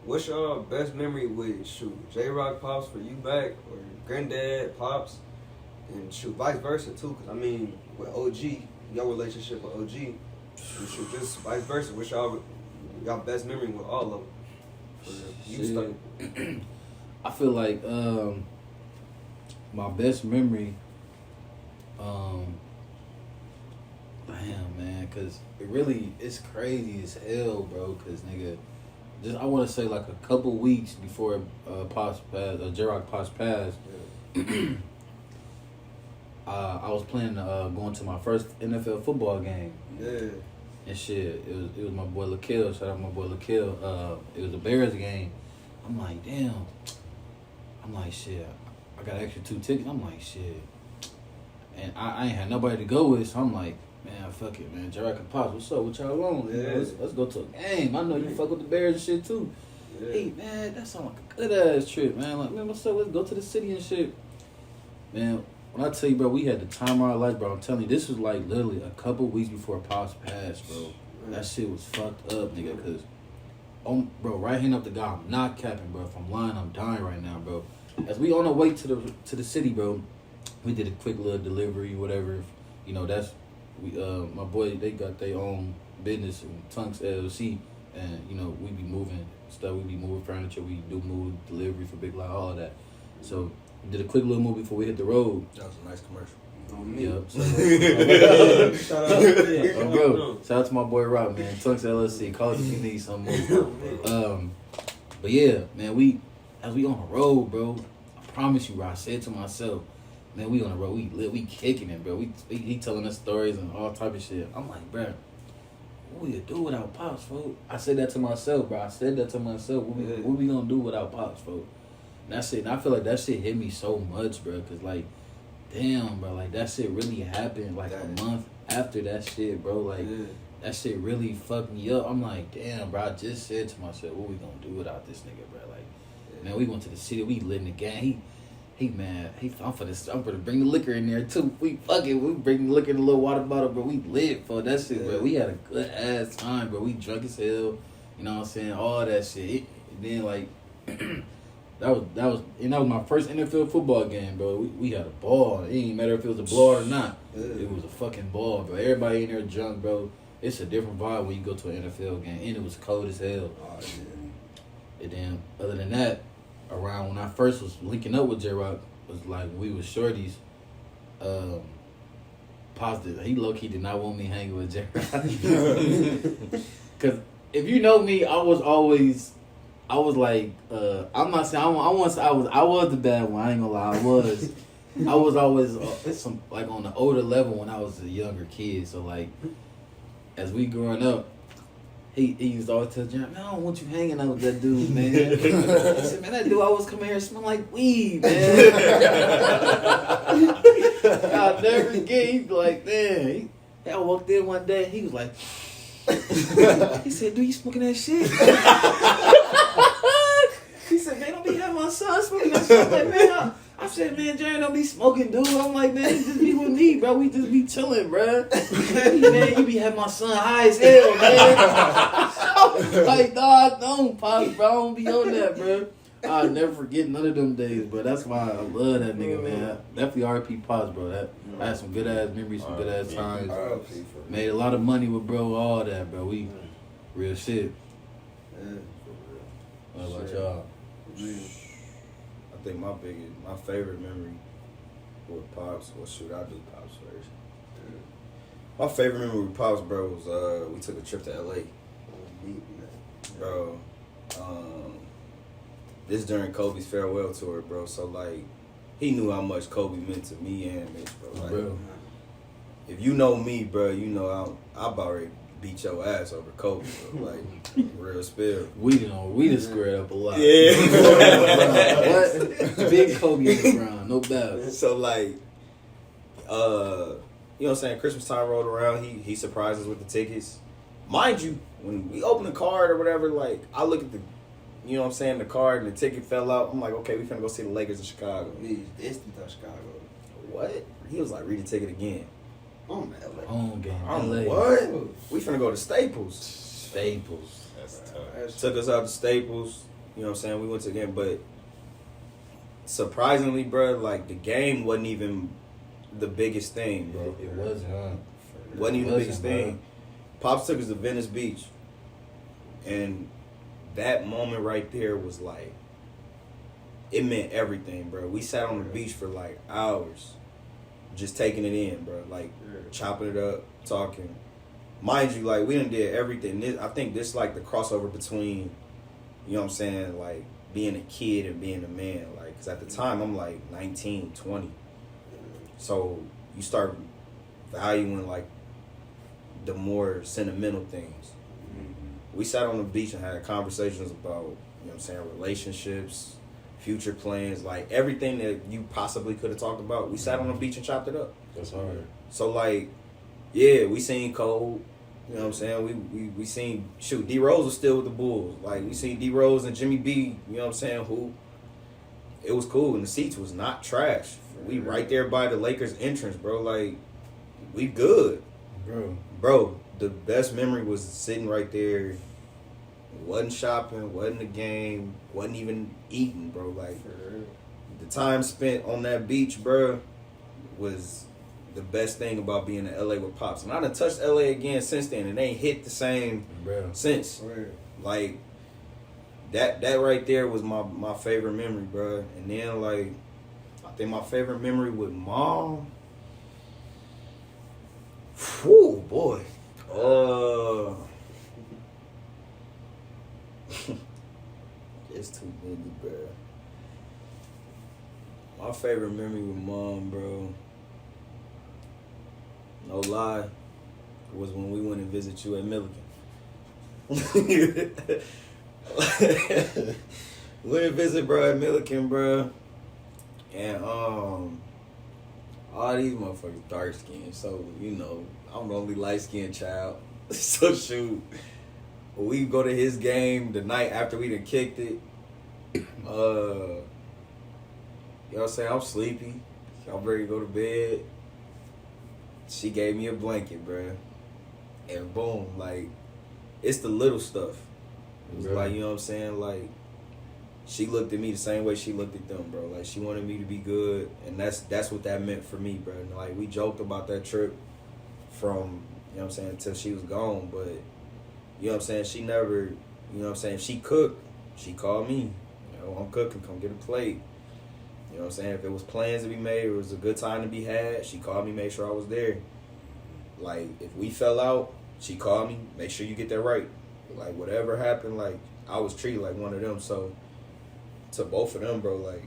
What's y'all best memory with shoot J-Rock Pops for you back or Granddad Pops, and shoot vice versa too? Cause I mean with OG, your relationship with OG, and shoot just vice versa. What's y'all best memory with all of them? For you start.
I feel like my best memory, damn man, cause it's crazy as hell, bro. Cause nigga, just I want to say like a couple weeks before Pops passed, J-Rock Pops passed. I was planning going to my first NFL football game.
Yeah.
And shit, it was my boy LaKill. Shout out my boy LaKill. It was a Bears game. I'm like, damn. I'm like, shit. I got extra 2 tickets. I'm like, shit. And I ain't had nobody to go with, so I'm like, man, fuck it, man. J-Rock and Pops, what's up? What y'all on? You know, let's go to a game. I know you fuck with the Bears and shit too. Yeah. Hey, man, that sound like a good ass trip, man. Like, man, what's up? Let's go to the city and shit. Man, when I tell you, bro, we had the time of our life, bro. I'm telling you, this was like literally a couple weeks before Pops passed, bro. That shit was fucked up, nigga, because, bro, right hand up the guy, I'm not capping, bro. If I'm lying, I'm dying right now, bro. As we on our way to the city, bro, we did a quick little delivery, whatever. You know, that's, my boy, they got their own business, Tunks LLC, and, you know, we be moving stuff, we be moving furniture, we do move delivery for Big Lot, all of that. So, we did a quick little move before we hit the road.
That was a nice commercial.
Yep.
Shout out.
Bro, shout out to my boy Rob, man. Tunks LLC. Call us if you need something more. But yeah, man, as we on the road, bro, I promise you, bro, I said to myself, man, we on the road, we kicking it, bro. He telling us stories and all type of shit. I'm like, bro, what we do without Pops, folks? I said that to myself, bro. What we gonna do without Pops, folks? And that's it. And I feel like that shit hit me so much, bro, because, like, damn, bro, like, that shit really happened, like, a month after that shit, bro. Like, that shit really fucked me up. I'm like, damn, bro, I just said to myself, what we gonna do without this nigga, bro? Like, man, we went to the city, we lit in the gang. I'm finna bring the liquor in there, too. We bring the liquor in a little water bottle, bro. We lit for that shit, bro. We had a good-ass time, bro. We drunk as hell, you know what I'm saying? All that shit. And then, like... That was my first NFL football game, bro. We had a ball. It didn't matter if it was a blowout or not. It was a fucking ball, bro. Everybody in there drunk, bro. It's a different vibe when you go to an NFL game, and it was cold as hell. Oh, yeah. And then, other than that, around when I first was linking up with J-Rock, was like we was shorties. Positive. He low-key did not want me hanging with J-Rock. Because if you know me, I was like, I'm not saying I was the bad one. I ain't gonna lie, I was always like on the older level when I was a younger kid. So like, as we growing up, he used to always tell John, man, I don't want you hanging out with that dude, man. He said, man, that dude always come here and smell like weed, man. I'll never forget. He'd be like, man. I walked in one day and he was like, he said, dude, you smoking that shit? He said, man, don't be having my son smoking that shit. I'm like, man, I said, man, Jerry don't be smoking, dude. I'm like, man, he just be with me, bro. We just be chilling, bro. Man, you be having my son high as hell, man. I was like, dog, I don't, Pops, bro. I don't be on that, bro. I'll never forget none of them days, bro. That's why I love that nigga, man. Definitely R.P. Pops, bro. I had some good-ass memories, some good-ass times. Made a lot of money with bro, all that, bro. We real shit. What about y'all?
I think my favorite memory with Pops, well, shoot, I'll do Pops first. My favorite memory with Pops, bro, was we took a trip to L.A. Bro, this during Kobe's farewell tour, bro. So, like, he knew how much Kobe meant to me and Mitch, bro. Like,
bro.
If you know me, bro, you know I'm about ready to beat your ass over Kobe, bro. Like, real spill.
We done squared up a lot.
Yeah.
What? Big Kobe in the ground, no doubt.
So, like, you know what I'm saying, Christmas time rolled around, he surprised us with the tickets. Mind you, when we opened the card or whatever, like, I look at the, you know what I'm saying, the card and the ticket fell out. I'm like, okay, we finna go see the Lakers in Chicago.
We instant thought Chicago.
What? He was like, read the ticket again.
Oh man, like,
Home game.
I'm
LA.
what? We finna go to Staples.
Staples.
That's tough.
Took us out to Staples. You know what I'm saying? We went to the game, but surprisingly, bro, like, the game wasn't even the biggest thing, bro.
It wasn't.
Wasn't even the biggest
bro.
thing. Pops took us to Venice Beach. And that moment right there was like, it meant everything, bro. We sat on the beach for like hours, just taking it in, bro. Like, chopping it up, talking. Mind you, like, we done did everything. I think this like the crossover between, you know what I'm saying, like, being a kid and being a man. Like, because at the time, I'm like 19, 20. So you start valuing, like, the more sentimental things. We sat on the beach and had conversations about, you know what I'm saying, relationships, future plans, like everything that you possibly could have talked about. We sat on the beach and chopped it up.
That's hard.
So, like, yeah, we seen Cole. You know what I'm saying? We seen, shoot, D Rose was still with the Bulls. Like, we seen D Rose and Jimmy B, you know what I'm saying, who, it was cool, and the seats was not trash. We right there by the Lakers entrance, bro. Like, we good. Bro, the best memory was sitting right there. Wasn't shopping, wasn't the game, wasn't even eating, bro. Like, the time spent on that beach, bro, was the best thing about being in LA with Pops. And I done touched LA again since then, and they ain't hit the same since. Like, that right there was my favorite memory, bro. And then, like, I think my favorite memory with Mom. Whew, boy. It's too many, bro. My favorite memory with Mom, bro, no lie, was when we went and visit you at Milliken. We went and visit, bro, at Milliken, bro. And, all these motherfuckers dark skinned, so, you know, I'm the only light skinned child. So, shoot, we go to his game the night after we done kicked it. You know what I'm saying? I'm sleepy. I'm ready to go to bed. She gave me a blanket, bro. And boom, like, it's the little stuff. It was like, you know what I'm saying? Like, she looked at me the same way she looked at them, bro. Like, she wanted me to be good, and that's what that meant for me, bro. And, like, we joked about that trip from, you know what I'm saying, until she was gone, but, you know what I'm saying, she never, you know what I'm saying, if she cooked, she called me. You know, I'm cooking, come get a plate. You know what I'm saying? If it was plans to be made, it was a good time to be had, she called me, made sure I was there. Like, if we fell out, she called me, make sure you get that right. Like, whatever happened, like, I was treated like one of them, so to both of them, bro, like,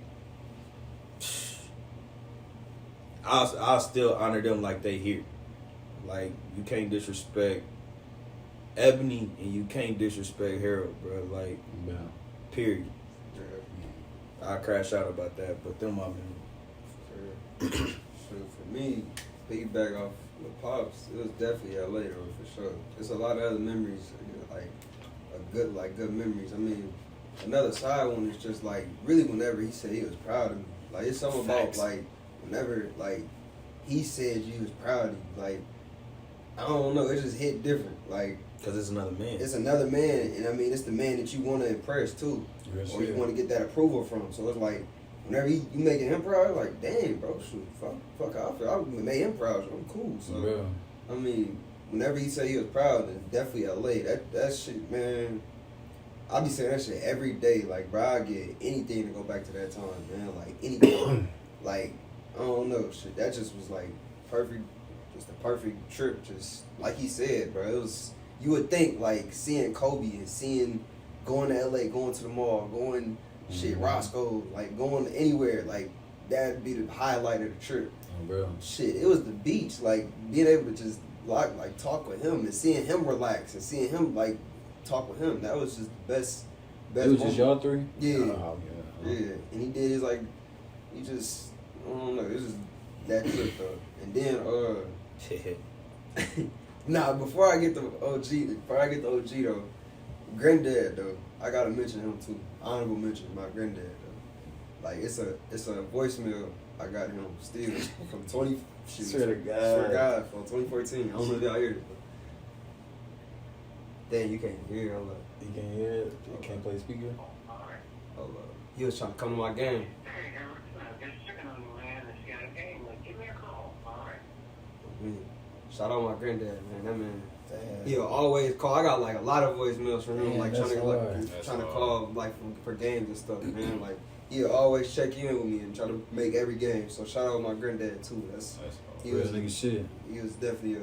I'll still honor them like they here. Like, you can't disrespect Ebony and you can't disrespect Harold, bro. Like, period. I crash out about that, but them my memory.
For me, piggyback off with Pops, it was definitely LA though, for sure. There's a lot of other memories, you know, like good memories. I mean, another side one is just like really whenever he said he was proud of me. Like, it's something about like whenever like he said you was proud of you. Like, I don't know, it just hit different. Like,
because it's another man. It's
another man, and I mean, it's the man that you want to impress too, or you want to get that approval from. So it's like, whenever you making him proud, like, damn, bro, shoot, fuck I feel I made him proud, so I'm cool. So I mean, whenever he said he was proud, it's definitely LA. That shit, man. I be saying that shit every day. Like, bro, I get anything to go back to that time, man. Like, anything. Like, I don't know, shit. That just was like perfect, just a perfect trip. Just like he said, bro. It was. You would think like seeing Kobe and going to LA, going to the mall, going shit Roscoe, like going anywhere, like that'd be the highlight of the trip. Shit, it was the beach, like being able to just like talk with him and seeing him relax and seeing him like talk with him. That was just the best.
It was just y'all three?
Yeah. Yeah. And he did his like, he just, I don't know, it was just that trip though. And then Nah, before I get the OG though, granddad though, I gotta mention him too. Honorable mention, my granddad though. Like it's a voicemail I got him still from
Swear to God.
Swear to God, from 2014. I don't know if y'all hear it. Dang, you can't hear. Hold up.
You can't hear it. You can't play speaker.
Hold up. He was trying to come to my game. Shout out my granddad, man. That man, he'll always call. I got like a lot of voicemails from him, like trying to call like for games and stuff, man. Like he'll always check in with me and try to make every game. So shout out my granddad too. He was
nigga shit.
He was definitely a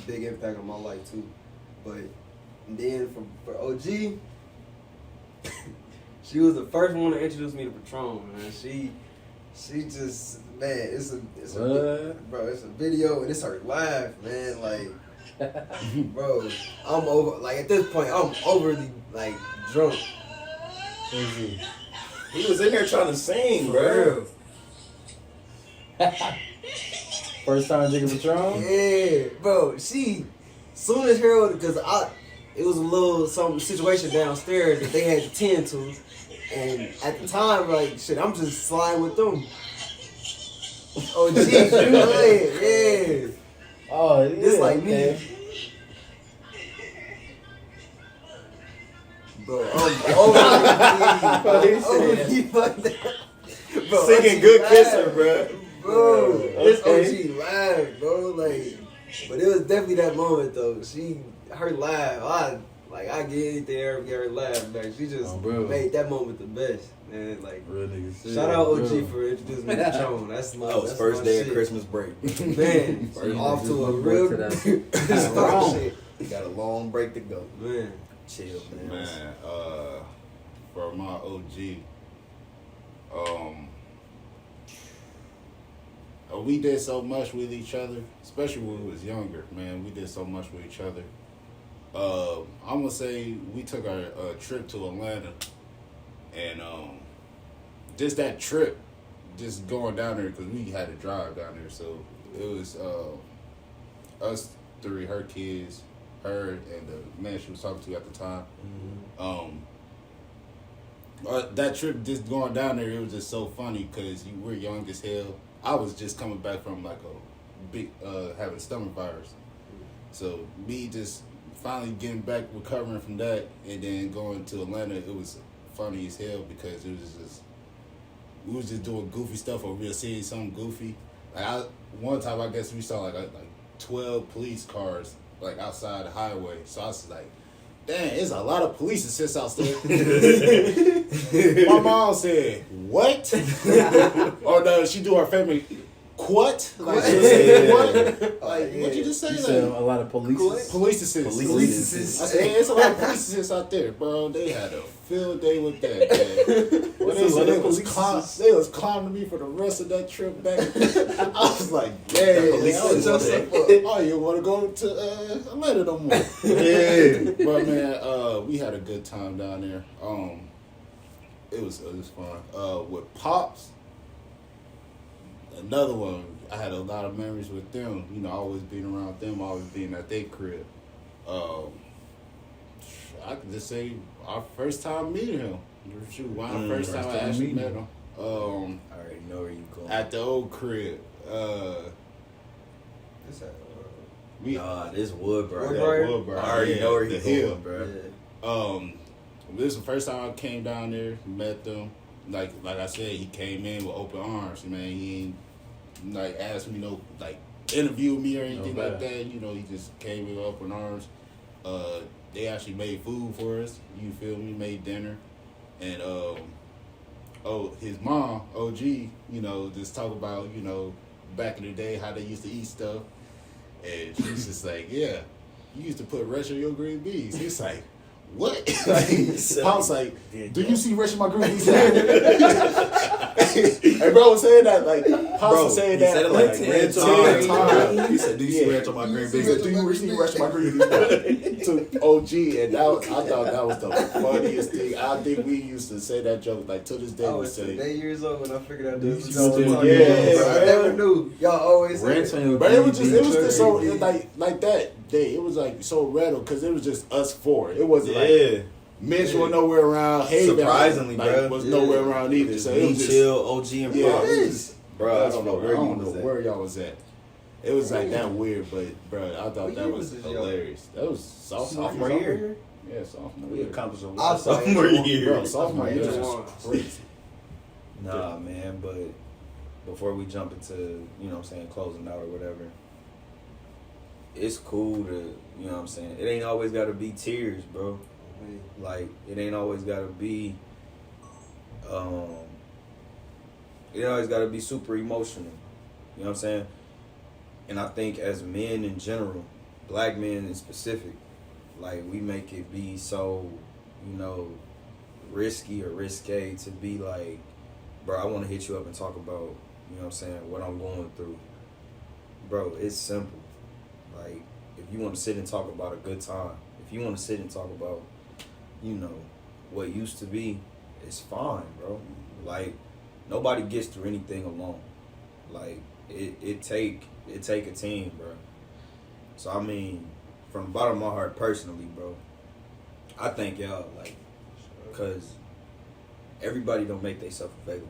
big impact on my life too. But then for OG, she was the first one to introduce me to Patron, man. She just, man, it's a video and it's her live, man. Like, bro, I'm over. Like at this point, I'm overly like drunk.
He was in there trying to sing, bro.
First time drinking Patron?
Yeah, bro. She soon as her, because it was a little some situation downstairs that they had to tend to. And at the time, like, shit, I'm just sliding with them. Oh, geez, yeah.
Oh, yeah.
It's like me. Bro, I'm overly fucked up. Bro,
Singing Good Kisser, bro.
Bro, it's OG live, bro. Like, but it was definitely that moment, though. Her live, I get anything ever get her laugh back. She just made that moment the best, man. Like,
real nigga shit.
Shout out OG for introducing me to Patron. That's
first day
shit.
of Christmas break.
Man, off to a real shit.
Got a long break to go.
Man,
chill, man.
Man, for my OG, we did so much with each other, especially when we was younger, man. We did so much with each other. I'm gonna say we took our trip to Atlanta, and just that trip, just going down there because we had to drive down there. So it was us three, her kids, her and the man she was talking to at the time. That trip, just going down there, it was just so funny because you were young as hell. I was just coming back from like a big having stomach virus, so me just finally getting back, recovering from that, and then going to Atlanta, it was funny as hell because we was just doing goofy stuff, or we were seeing something goofy. Like one time, I guess we saw like 12 police cars like outside the highway. So I was like, "Damn, it's a lot of police that sits outside." My mom said, "What?" Or no, she do her family. What? Like, she said, what? Like, what'd you just say?
You
like,
said a lot of police.
Police assists. I said, it's a lot of police assists out there, bro. They had a field day with that, man. When they said they was clowning me for the rest of that trip back. I was like, damn. Oh, you want to go to Atlanta no more? Yeah. But, man, we had a good time down there. It was fun. With Pops, another one, I had a lot of memories with them. You know, always being around them, always being at their crib. I could just say our first time meeting him. Shoot, our first time I actually met him.
I already know where you going.
At the old crib.
This Woodburn.
Woodburn.
I already know where you going, bro.
Yeah. This is the first time I came down there, met them. Like I said, he came in with open arms, man. He ain't like asked me interview me or anything like that. You know, he just came in with open arms. They actually made food for us. You feel me? Made dinner, and his mom, OG, you know, just talk about, you know, back in the day how they used to eat stuff, and she's just like, yeah, you used to put ranch on your green beans. He's like, what? I was like, do you see ranch in my green beans? Hey, bro was saying that, like, Pops was saying
he
that
said it like 10
times.
He said, do you see ranch on my green
He
beans?
said, do you receive ranch on my green beans? To OG, and I thought that was the funniest thing. I think we used to say that joke, like, to this day,
I
we
was
say.
8 years old when I figured out this was
Yeah,
going on.
yeah,
I never knew. Y'all always say
Ranch
that.
on your
But it was
green
just
beans.
so like that day. It was like so random because it was just us four. It wasn't like
Yeah.
Mitch was nowhere around. Haven,
Surprisingly,
like,
bro.
was nowhere around either. So it
Me,
was just,
Chill, OG, and
Yeah,
Pop.
it was,
Bro, I don't know where
I
you
don't
was
know
at.
where y'all was at. It was like that weird, but bro, I thought
What
that
year
was
was this, y'all?
hilarious. That was sophomore
year.
Yeah, sophomore
We
year.
accomplished a
I
lot
saw
sophomore
it.
year.
Bro, sophomore year
Just
was
one.
crazy.
Nah, man, but before we jump into, you know what I'm saying, closing out or whatever, it's cool to, you know what I'm saying, it ain't always got to be tears, bro. Like, it ain't always got to be, it ain't always got to be super emotional. You know what I'm saying? And I think as men in general, black men in specific, like, we make it be so, you know, risky or risque to be like, bro, I want to hit you up and talk about, you know what I'm saying, what I'm going through. Bro, it's simple. Like, if you want to sit and talk about a good time, if you want to sit and talk about, you know, what used to be, it's fine, bro. Like, nobody gets through anything alone. Like, it take a team, bro. So, I mean, from the bottom of my heart, personally, bro, I thank y'all, like, because everybody don't make themselves available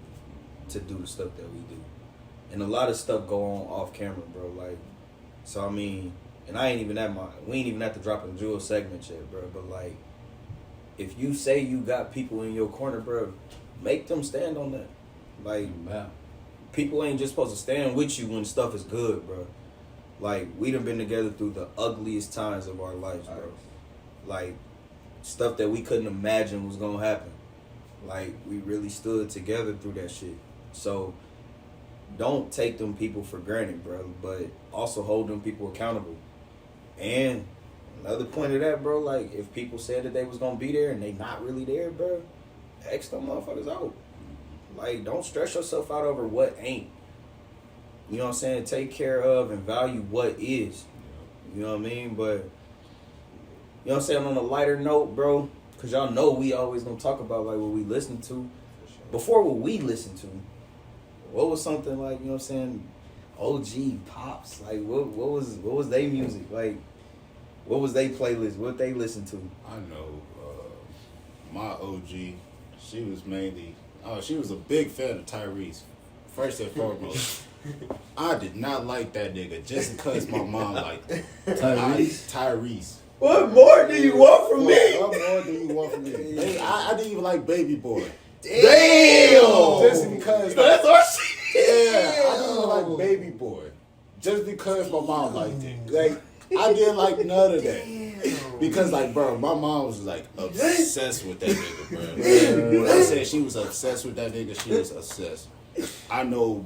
to do the stuff that we do. And a lot of stuff go on off camera, bro. Like, so, I mean, and we ain't even at the Drop and Jewel segment yet, bro. But, like, if you say you got people in your corner, bro, make them stand on that. Like, people ain't just supposed to stand with you when stuff is good, bro. Like, we done been together through the ugliest times of our lives, bro. Like, stuff that we couldn't imagine was gonna happen. Like, we really stood together through that shit. So, don't take them people for granted, bro, but also hold them people accountable. And another point of that, bro, like, if people said that they was gonna be there and they not really there, bro, X them motherfuckers out. Like, don't stress yourself out over what ain't. You know what I'm saying? Take care of and value what is. You know what I mean? But, you know what I'm saying, on a lighter note, bro, because y'all know we always gonna talk about, like, what we listen to. Before what we listen to, what was something like, you know what I'm saying, OG Pops? Like, what was they music? Like, what was they playlist? What they listen to?
I know my OG, she was a big fan of Tyrese, first and foremost. I did not like that nigga just because my mom liked him. Tyrese.
What more do you want from me?
What more do you want from me? I didn't even like Baby Boy.
Damn!
Just because.
That's our shit.
Yeah, I didn't even like Baby Boy. Just because my mom liked it. Like, I didn't like none of that. Because, like, bro, my mom was, like, obsessed with that nigga, bro. When I said she was obsessed with that nigga, she was obsessed. I know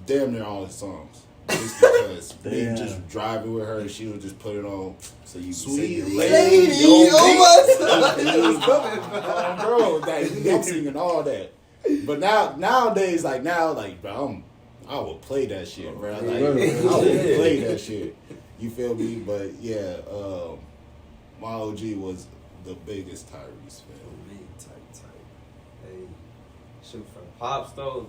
damn near all his songs. Just because me just driving with her, she would just put it on. So you
Sweet
sing
lady,
bro, I'm singing all that. But nowadays, bro, I would play that shit, bro. Like, I would play that shit. You feel me? But yeah, my OG was the biggest Tyrese fan.
Me, tight. Hey, shoot, for the Pops though,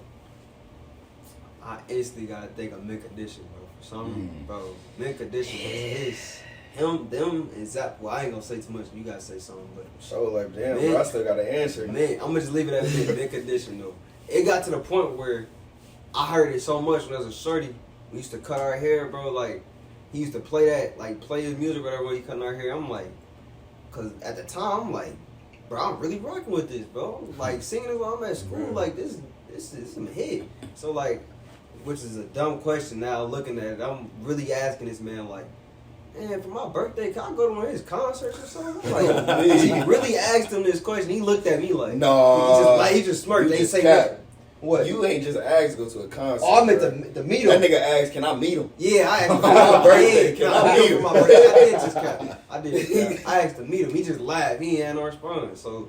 I instantly gotta think of Mint Condition, bro. For some, bro, Mint Condition is them, and Zap. Well, I ain't gonna say too much. You gotta say something, but
So, like, damn, bro, I still got to answer.
man, I'm gonna just leave it at that. Mint Condition though. It got to the point where I heard it so much when I was a shorty. We used to cut our hair, bro. Like, he used to play that, like, play his music or whatever when he cutting our hair. I'm like, cause at the time I'm like, bro, I'm really rocking with this, bro. Like, singing it while I'm at school, like, this is some hit. So, like, which is a dumb question now looking at it. I'm really asking this man, like, man, for my birthday, can I go to one of his concerts or something? Like, he really asked him this question. He looked at me like,
No.
he just smirked.
You
They
just
say
cap.
nothing. What?
You ain't just asked to go to a concert.
Oh, I meant
bro.
to meet him.
That nigga asked, can I meet him?
Yeah, I asked him
For my birthday.
Can
Can
I
I
meet
meet
him
him?
for my birthday? I did just cap. I asked to meet him. He just laughed. He ain't had no response. So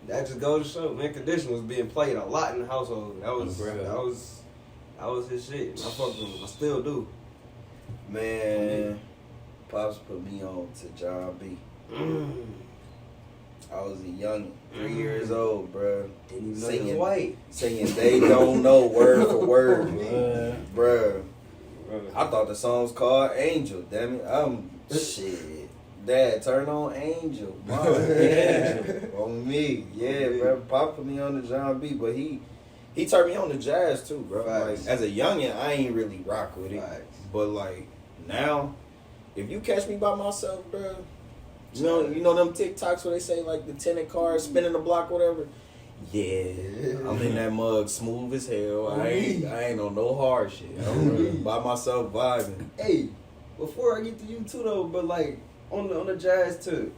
that just goes to show, man. Condition was being played a lot in the household. That was his shit. I fuck with him. I still do.
Man, Pops put me on to John B. I was a young 3 years old, bro.
Didn't even know he was white.
Singing They Don't Know word for word, bro. I thought the song was called Angel. Damn it, shit. Dad, turn on Angel. Mom, Angel on me. Yeah, bro. Pop put me on the John B, but he turned me on to jazz too, bro.
Facts.
Like as a youngin', I ain't really rock with it.
Facts.
But like now, if you catch me by myself, bro, you know them TikToks where they say like the tenant car spinning the block, whatever. Yeah, I'm in that mug, smooth as hell. I ain't on no hard shit. I'm by myself vibing.
Hey, before I get to you too though, but like on the jazz too,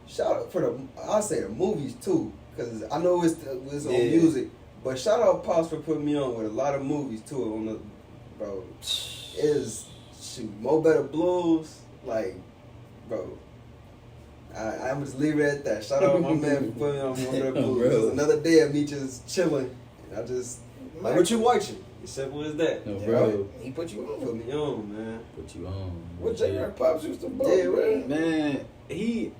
shout out for I say the movies too, cause I know it's on music, but shout out Pops for putting me on with a lot of movies too. On the bro, is shoot Mo Better Blues, like bro. I'm just leave it at that. Shout out my man for putting me on Mo Better Blues. It was another day of me just chilling, and I just like what you watching. As simple as that.
No, bro.
He put you on.
Put me on, man.
Put you on.
What J.R. Pops used to bump,
Yeah,
Man, I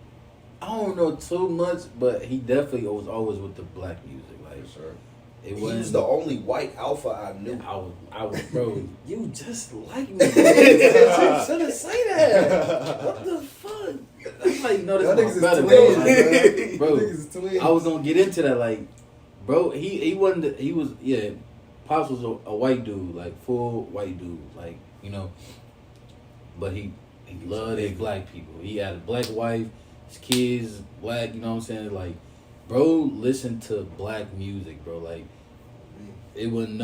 don't know too much, but he definitely was always with the black music. Like,
sure.
It
He
wasn't
was the only white alpha I knew.
I was, bro. You just like me. You shouldn't say that. What the fuck? I'm like, no,
Y'all
this is
niggas
my
is
brother,
twins,
bro.
Niggas is twins.
I was gonna get into that, like, bro. He wasn't. He was Pops was a white dude, like full white dude, like but he loved his black people. He had a black wife, his kids black. You know what I'm saying? Like, bro, listened to black music, bro. Like, it wasn't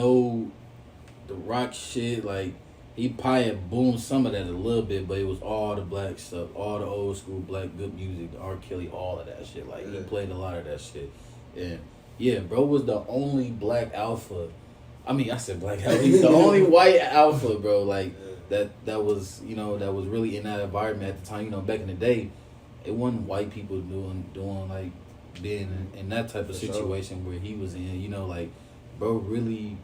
the rock shit. Like, he probably had boomed some of that a little bit, but it was all the black stuff, all the old school black good music, the R. Kelly, all of that shit. Like, he played a lot of that shit, and yeah, bro was the only black alpha. I mean, I said black alpha. He's the only white alpha, bro. Like that was that was really in that environment at the time. Back in the day, it wasn't white people doing like being in that type of situation where he was in. Like, bro really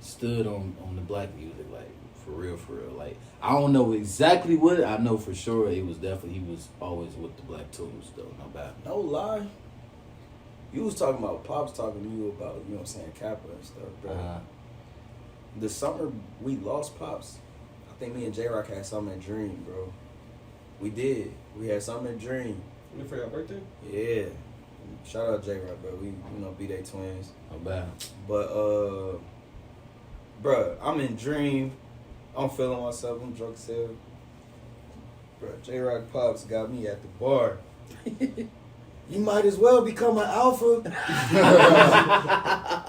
stood on the black music, like for real. Like, I don't know exactly what I know for sure. It was definitely he was always with the black tools though. No bad.
No lie. You was talking about Pops talking to you about Kappa and stuff, bro. The summer we lost Pops, I think me and J-Rock had something in Dream, bro. We did. We had something in Dream.
For your birthday?
Yeah. Shout out J-Rock, bro. We, B-Day twins.
No bad.
But, bro, I'm in Dream. I'm feeling myself. I'm drunk as hell. Bro, J-Rock Pops got me at the bar. You might as well become an alpha.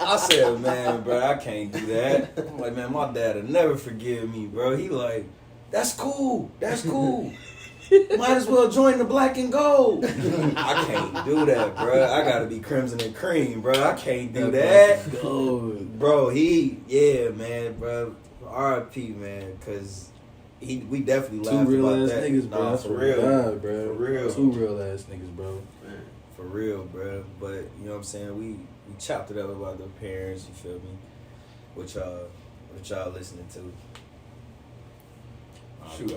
I said, man, bro, I can't do that. I'm like, man, my dad will never forgive me, bro. He like, that's cool. Might as well join the black and gold. I can't do that, bro. I gotta be crimson and cream, bro. I can't do that. Bro, man, bro. R.I.P., man, because we definitely laughed
real
about
ass
that.
niggas, bro.
Nah,
For
real.
God, bro.
For real.
2 real ass niggas, bro.
For real, bro. But, you know what I'm saying? We chopped it up about their parents, you feel me? What y'all listening to?
Shoot,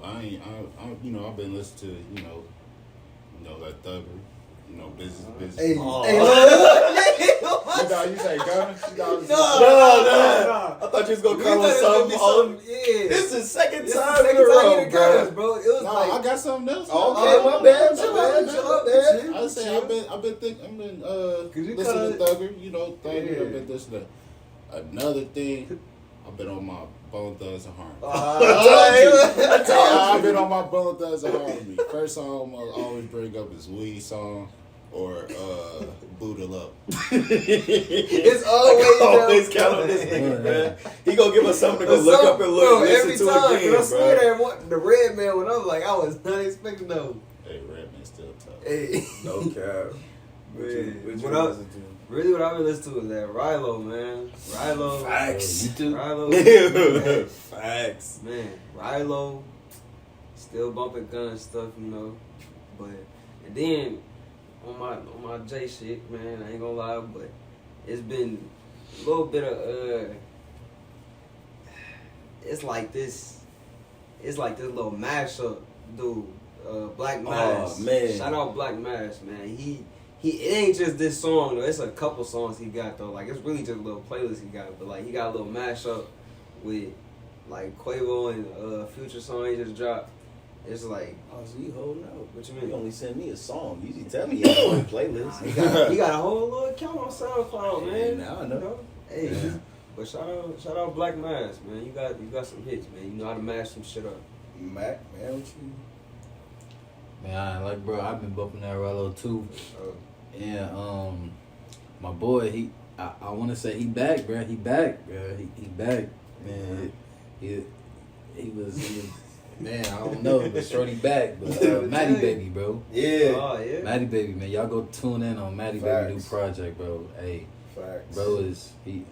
I've been listening to, that Thugger, business.
Hey,
You say gun?
No. I thought you was gonna come with something. This is the second time in a row,
bro. It was
No,
like
I got something else.
Okay, my bad.
I say I've been listening to Thugger, Thugger. I've been listening to another thing. I've been on my Bone Thugs and Harmony. I've been on my Bone Thugs and Harmony. First song I always bring up is Weed Song or Boodle Up.
it's
always count on this nigga, man. He gonna give us something to go look up and look
every
listen
time,
to again,
I swear
bro.
that the Red Man went up, like I was not expecting those.
Hey, Redman's still tough.
Hey.
No cap.
Really, what I've been listening to is that Rilo, man. Rilo.
Facts.
You too?
Rilo.
Facts.
Man, Rilo. Still bumping gun stuff, But, and then, on my J shit, man. I ain't gonna lie, but it's been a little bit of it's like this little mashup, dude. Black Mass.
Oh, man.
Shout out Black Mass, man. He it ain't just this song though. It's a couple songs he got though. Like it's really just a little playlist he got, but like he got a little mashup with like Quavo and Future song he just dropped. It's like,
Oh, so you holding out?
What you mean?
You only send me a song. You usually tell me you have a playlist.
he got a whole little account on SoundCloud, man.
Hey, now I know.
You know? Hey,
Yeah.
but shout out Black Mass, man. You got some hits, man. You know how to mash some shit up.
Mack, man, what you?
Man, like, bro, I've been bumping that Rello too. And my boy, I want to say he back, bro. He back, bro. He back, man. He was man. I don't know, but shorty back, but Maddie Baby, bro.
Yeah.
Oh yeah.
Maddie Baby, man. Y'all go tune in on Maddie Baby new project, bro. Hey,
Facts.
bro is he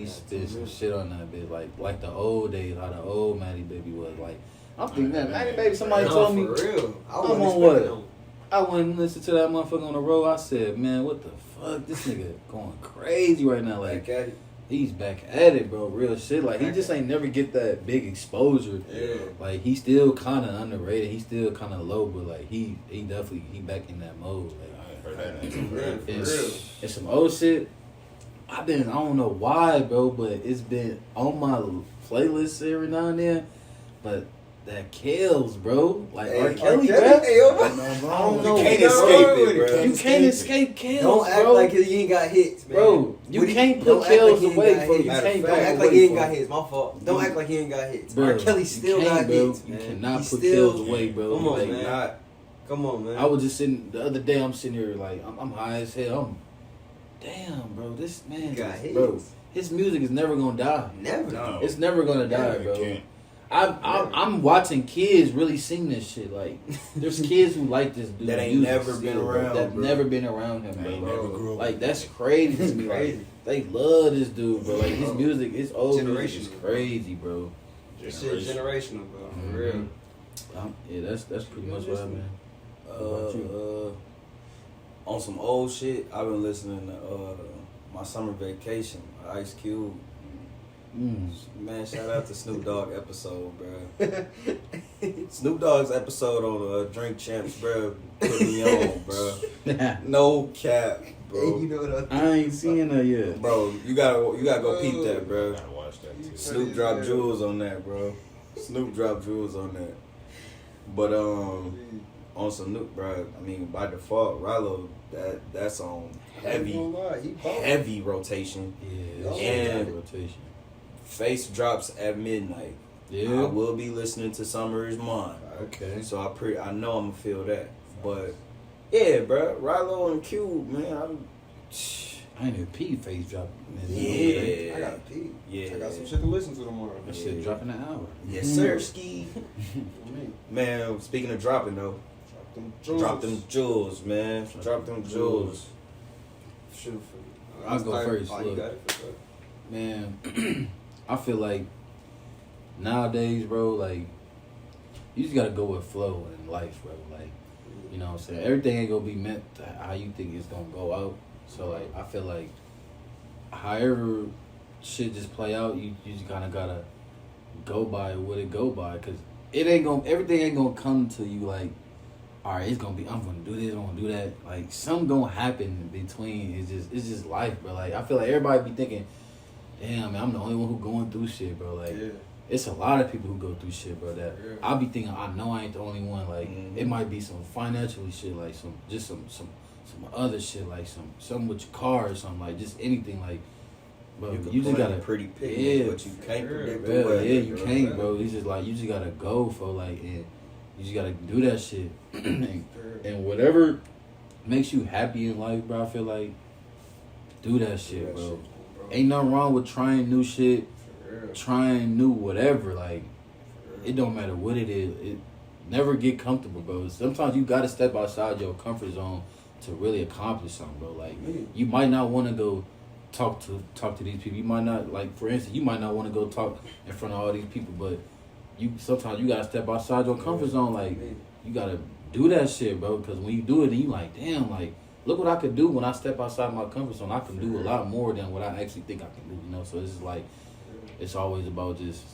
spit some shit on that bitch, like the old days, how the old Maddie Baby was. Like I'm thinking, man, Maddie Baby. Somebody told me.
For real. I
I'm
wasn't
on what?
expecting him.
I went and listened to that motherfucker on the road. I said, man, what the fuck? This nigga going crazy right now. Like,
Back at it.
he's back at it, bro. Real shit. Like, he just ain't never get that big exposure.
Yeah.
Like, he's still kind of underrated. He's still kind of low, but, like, he definitely, he back in that mode. Like,
I ain't heard that name.
Man, for real.
it's some old shit. I don't know why, bro, but it's been on my playlist every now and then. But that kills, bro. Like
Hey,
R. Kelly,
R.
bro.
Kelly, yo.
I don't know.
You can't
You
escape
know,
it, bro.
You can't escape kills,
Don't act
bro.
like you ain't got hits, man.
Bro, you
What do
can't put
don't act
kills
like he ain't
away,
got
bro.
hits.
You
Matter of
can't
fact,
Don't
go
act
away
like he ain't
from
got
it.
hits. My fault. Don't act like he ain't got hits.
Bro,
R. Kelly
you
still
can't,
got
bro.
hits,
You
man.
cannot
He
put
still-
kills away, bro.
Come on,
Like,
man.
Not.
Come on, man.
I was just sitting the other day. I'm sitting here like I'm high as hell. Damn, bro. This man,
He got
just-
hits.
bro. His music is never gonna die.
Never.
No.
It's never gonna die,
It
bro.
can't.
I'm watching kids really sing this shit. Like, there's kids who like this dude
That ain't
music
never been
still,
around,
That
bro.
never been around him,
They ain't
bro.
never grew up
Like
with
that's
it.
crazy to me.
Crazy.
Like, they love this dude, bro. Like his
Bro.
music, his old music is
Generational.
crazy, bro.
This shit generational, bro. For real.
Yeah, that's pretty much what I've been.
On some old shit, I've been listening to my summer vacation, Ice Cube. Man, shout out to Snoop Dogg episode, bro. Snoop Dogg's episode on Drink Champs, bro, put me on, bro. No cap, bro.
Hey, you know what
I ain't seeing that yet.
Bro, you gotta go peep that, bro.
Gotta watch that too.
Snoop dropped jewels on that, bro. Snoop dropped jewels on that. But on some Snoop, bro. I mean, by default, Rilo, that's on heavy rotation.
Yeah, that
And-
shit rotation.
Face drops at midnight. I
Yeah.
will be listening to Summer Is Mine.
Okay.
So I know I'm gonna feel that. But yeah, bro, Rilo and Cube, man.
I ain't even pee face drop.
Yeah.
I gotta pee.
Yeah.
I got some shit to listen to tomorrow.
That shit dropping an hour.
Yes, sir, ski. Man, speaking of dropping though, drop them jewels, man. Drop them jewels.
Shoot.
I'll go first,
Oh, you
look.
got it for sure.
Man, I feel like nowadays, bro, like you just gotta go with flow in life, bro. Like, you know what I'm saying? Everything ain't gonna be meant to how you think it's gonna go out. So like I feel like however shit just play out, you just kinda gotta go by what it go by, cause everything ain't gonna come to you like, all right, it's gonna be, I'm gonna do this, I'm gonna do that. Like something gonna happen in between. It's just life, bro. Like I feel like everybody be thinking, damn, man, I'm the only one who going through shit, bro. Like it's a lot of people who go through shit, bro. That I be thinking, I know I ain't the only one. Like it might be some financial shit, like some other shit, like something with your car or something, like just anything, like. Bro, you just gotta
pretty pick,
yeah,
but you can't predict the
bro,
weather.
yeah, you can't, bro. It's just like you just gotta go for like, and you just gotta do that shit, and whatever makes you happy in life, bro. I feel like do that shit, bro. Ain't nothing wrong with trying new shit, trying new whatever. Like it don't matter what it is. It never get comfortable, bro. Sometimes you gotta step outside your comfort zone to really accomplish something, bro. Like you might not want to go talk to these people. You might not, like, for instance, you might not want to go talk in front of all these people, but sometimes you gotta step outside your comfort zone. Like you gotta do that shit, bro. Because when you do it, then you like, damn, like, look what I could do when I step outside my comfort zone. I can do a lot more than what I actually think I can do, you know? So it's just like, it's always about just,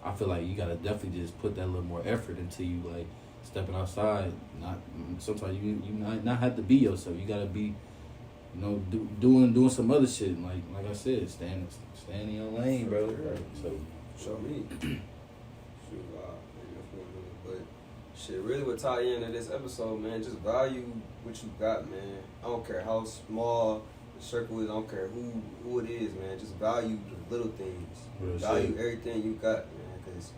I feel like you got to definitely just put that little more effort into you, like, stepping outside. Sometimes you might not have to be yourself. You got to be, you know, doing some other shit. Like I said, staying in your lane, bro. Like, so.
Show me. Shoot, but shit, really what tie into this episode, man, just value what you got, man. I don't care how small the circle is, I don't care who it is, man. Just value the little things.
Real
Value
shit.
everything you got, man, because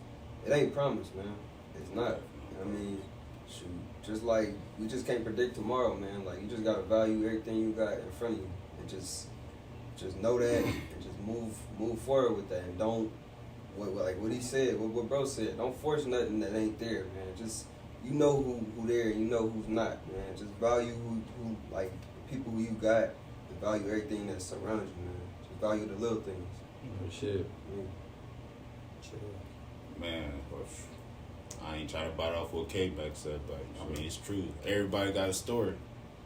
it ain't promised, man. It's not. I mean, shoot, just like we just can't predict tomorrow, man. Like, you just gotta value everything you got in front of you, and just know that, and just move forward with that, and don't like what he said, what bro said. Don't force nothing that ain't there, man. Just you know who there, and you know who's not, man. Just value who like the people who you got, and value everything that surrounds you, man. Just value the little things.
Shit.
Man, I ain't trying to bite off what K-Back said, but I mean, it's true. Everybody got a story.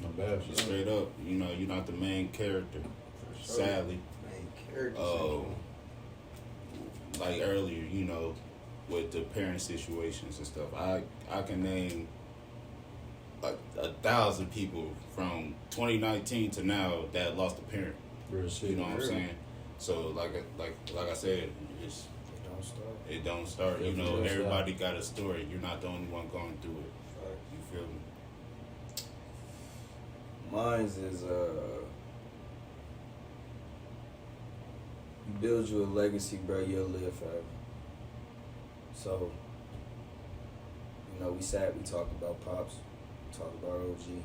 Not bad.
Just straight up, you know, you're not the main character.
For sure.
Sadly.
Main character.
Like earlier, you know, with the parent situations and stuff, I can name like 1,000 people from 2019 to now that lost a parent.
Real shit.
You know what I'm saying? So like I said, it don't start. You know, everybody got a story. You're not the only one going through it. You feel me?
Mine's is you build you a legacy, bro, you'll live forever. So, you know, we talked about Pops, we talked about OG.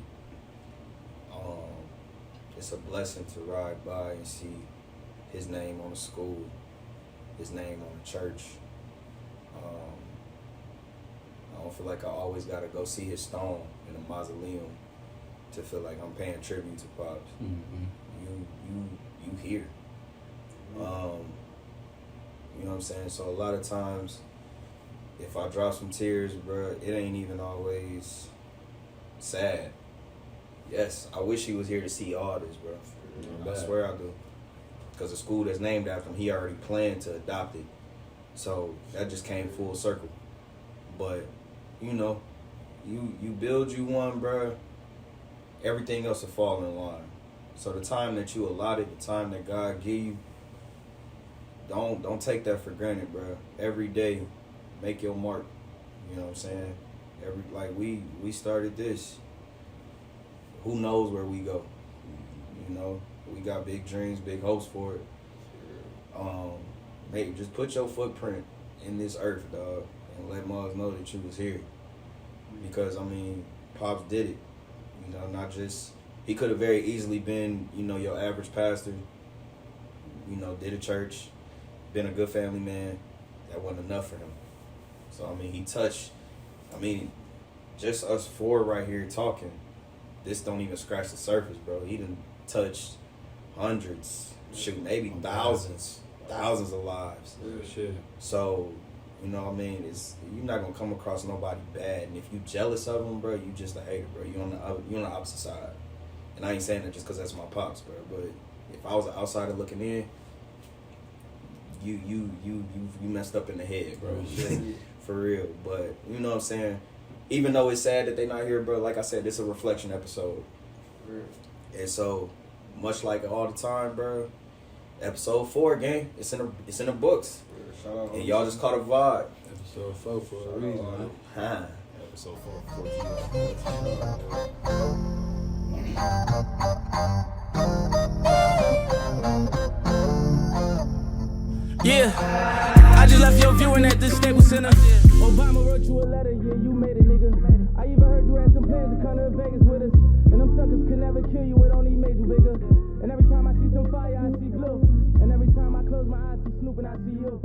It's a blessing to ride by and see his name on the school, his name on the church. I don't feel like I always gotta go see his stone in a mausoleum to feel like I'm paying tribute to Pops.
Mm-hmm.
You here. You know what I'm saying? So a lot of times, if I drop some tears, bro, it ain't even always sad. Yes, I wish he was here to see all this, bro. I swear I do. Because the school that's named after him, he already planned to adopt it. So that just came full circle. But, you know, you build you one, bro, everything else will fall in line. So the time that you allotted, the time that God gave you, don't take that for granted, bro. Every day, make your mark. You know what I'm saying? We started this. Who knows where we go? You know, we got big dreams, big hopes for it. Just put your footprint in this earth, dog, and let moms know that you was here. Because I mean, Pops did it. You know, not just he could have very easily been, you know, your average pastor. You know, did a church, been a good family man. That wasn't enough for him. So I mean, he touched. I mean, just us four right here talking. This don't even scratch the surface, bro. He done touched hundreds, maybe thousands of lives.
Shit.
So, you know what I mean? You're not gonna come across nobody bad, and if you jealous of them, bro, you just a hater, bro. You on the opposite side. And I ain't saying that just because that's my pops, bro. But if I was an outsider looking in, you messed up in the head, bro. For real. But you know what I'm saying? Even though it's sad that they not here, bro, like I said, this is a reflection episode. And so, much like all the time, bro, episode 4, gang, it's in the books. And y'all just caught a vibe.
Episode 4 for a reason, man.
Huh.
Episode 4.
Yeah, I just left your viewing at this Staples Center. Obama wrote you a letter, yeah, you made it, nigga. I even heard you had some plans to come to Vegas with us. And them suckers could never kill you, it only made you bigger. And every time I see some fire, I see blue. And every time I close my eyes, see Snoop and I see you.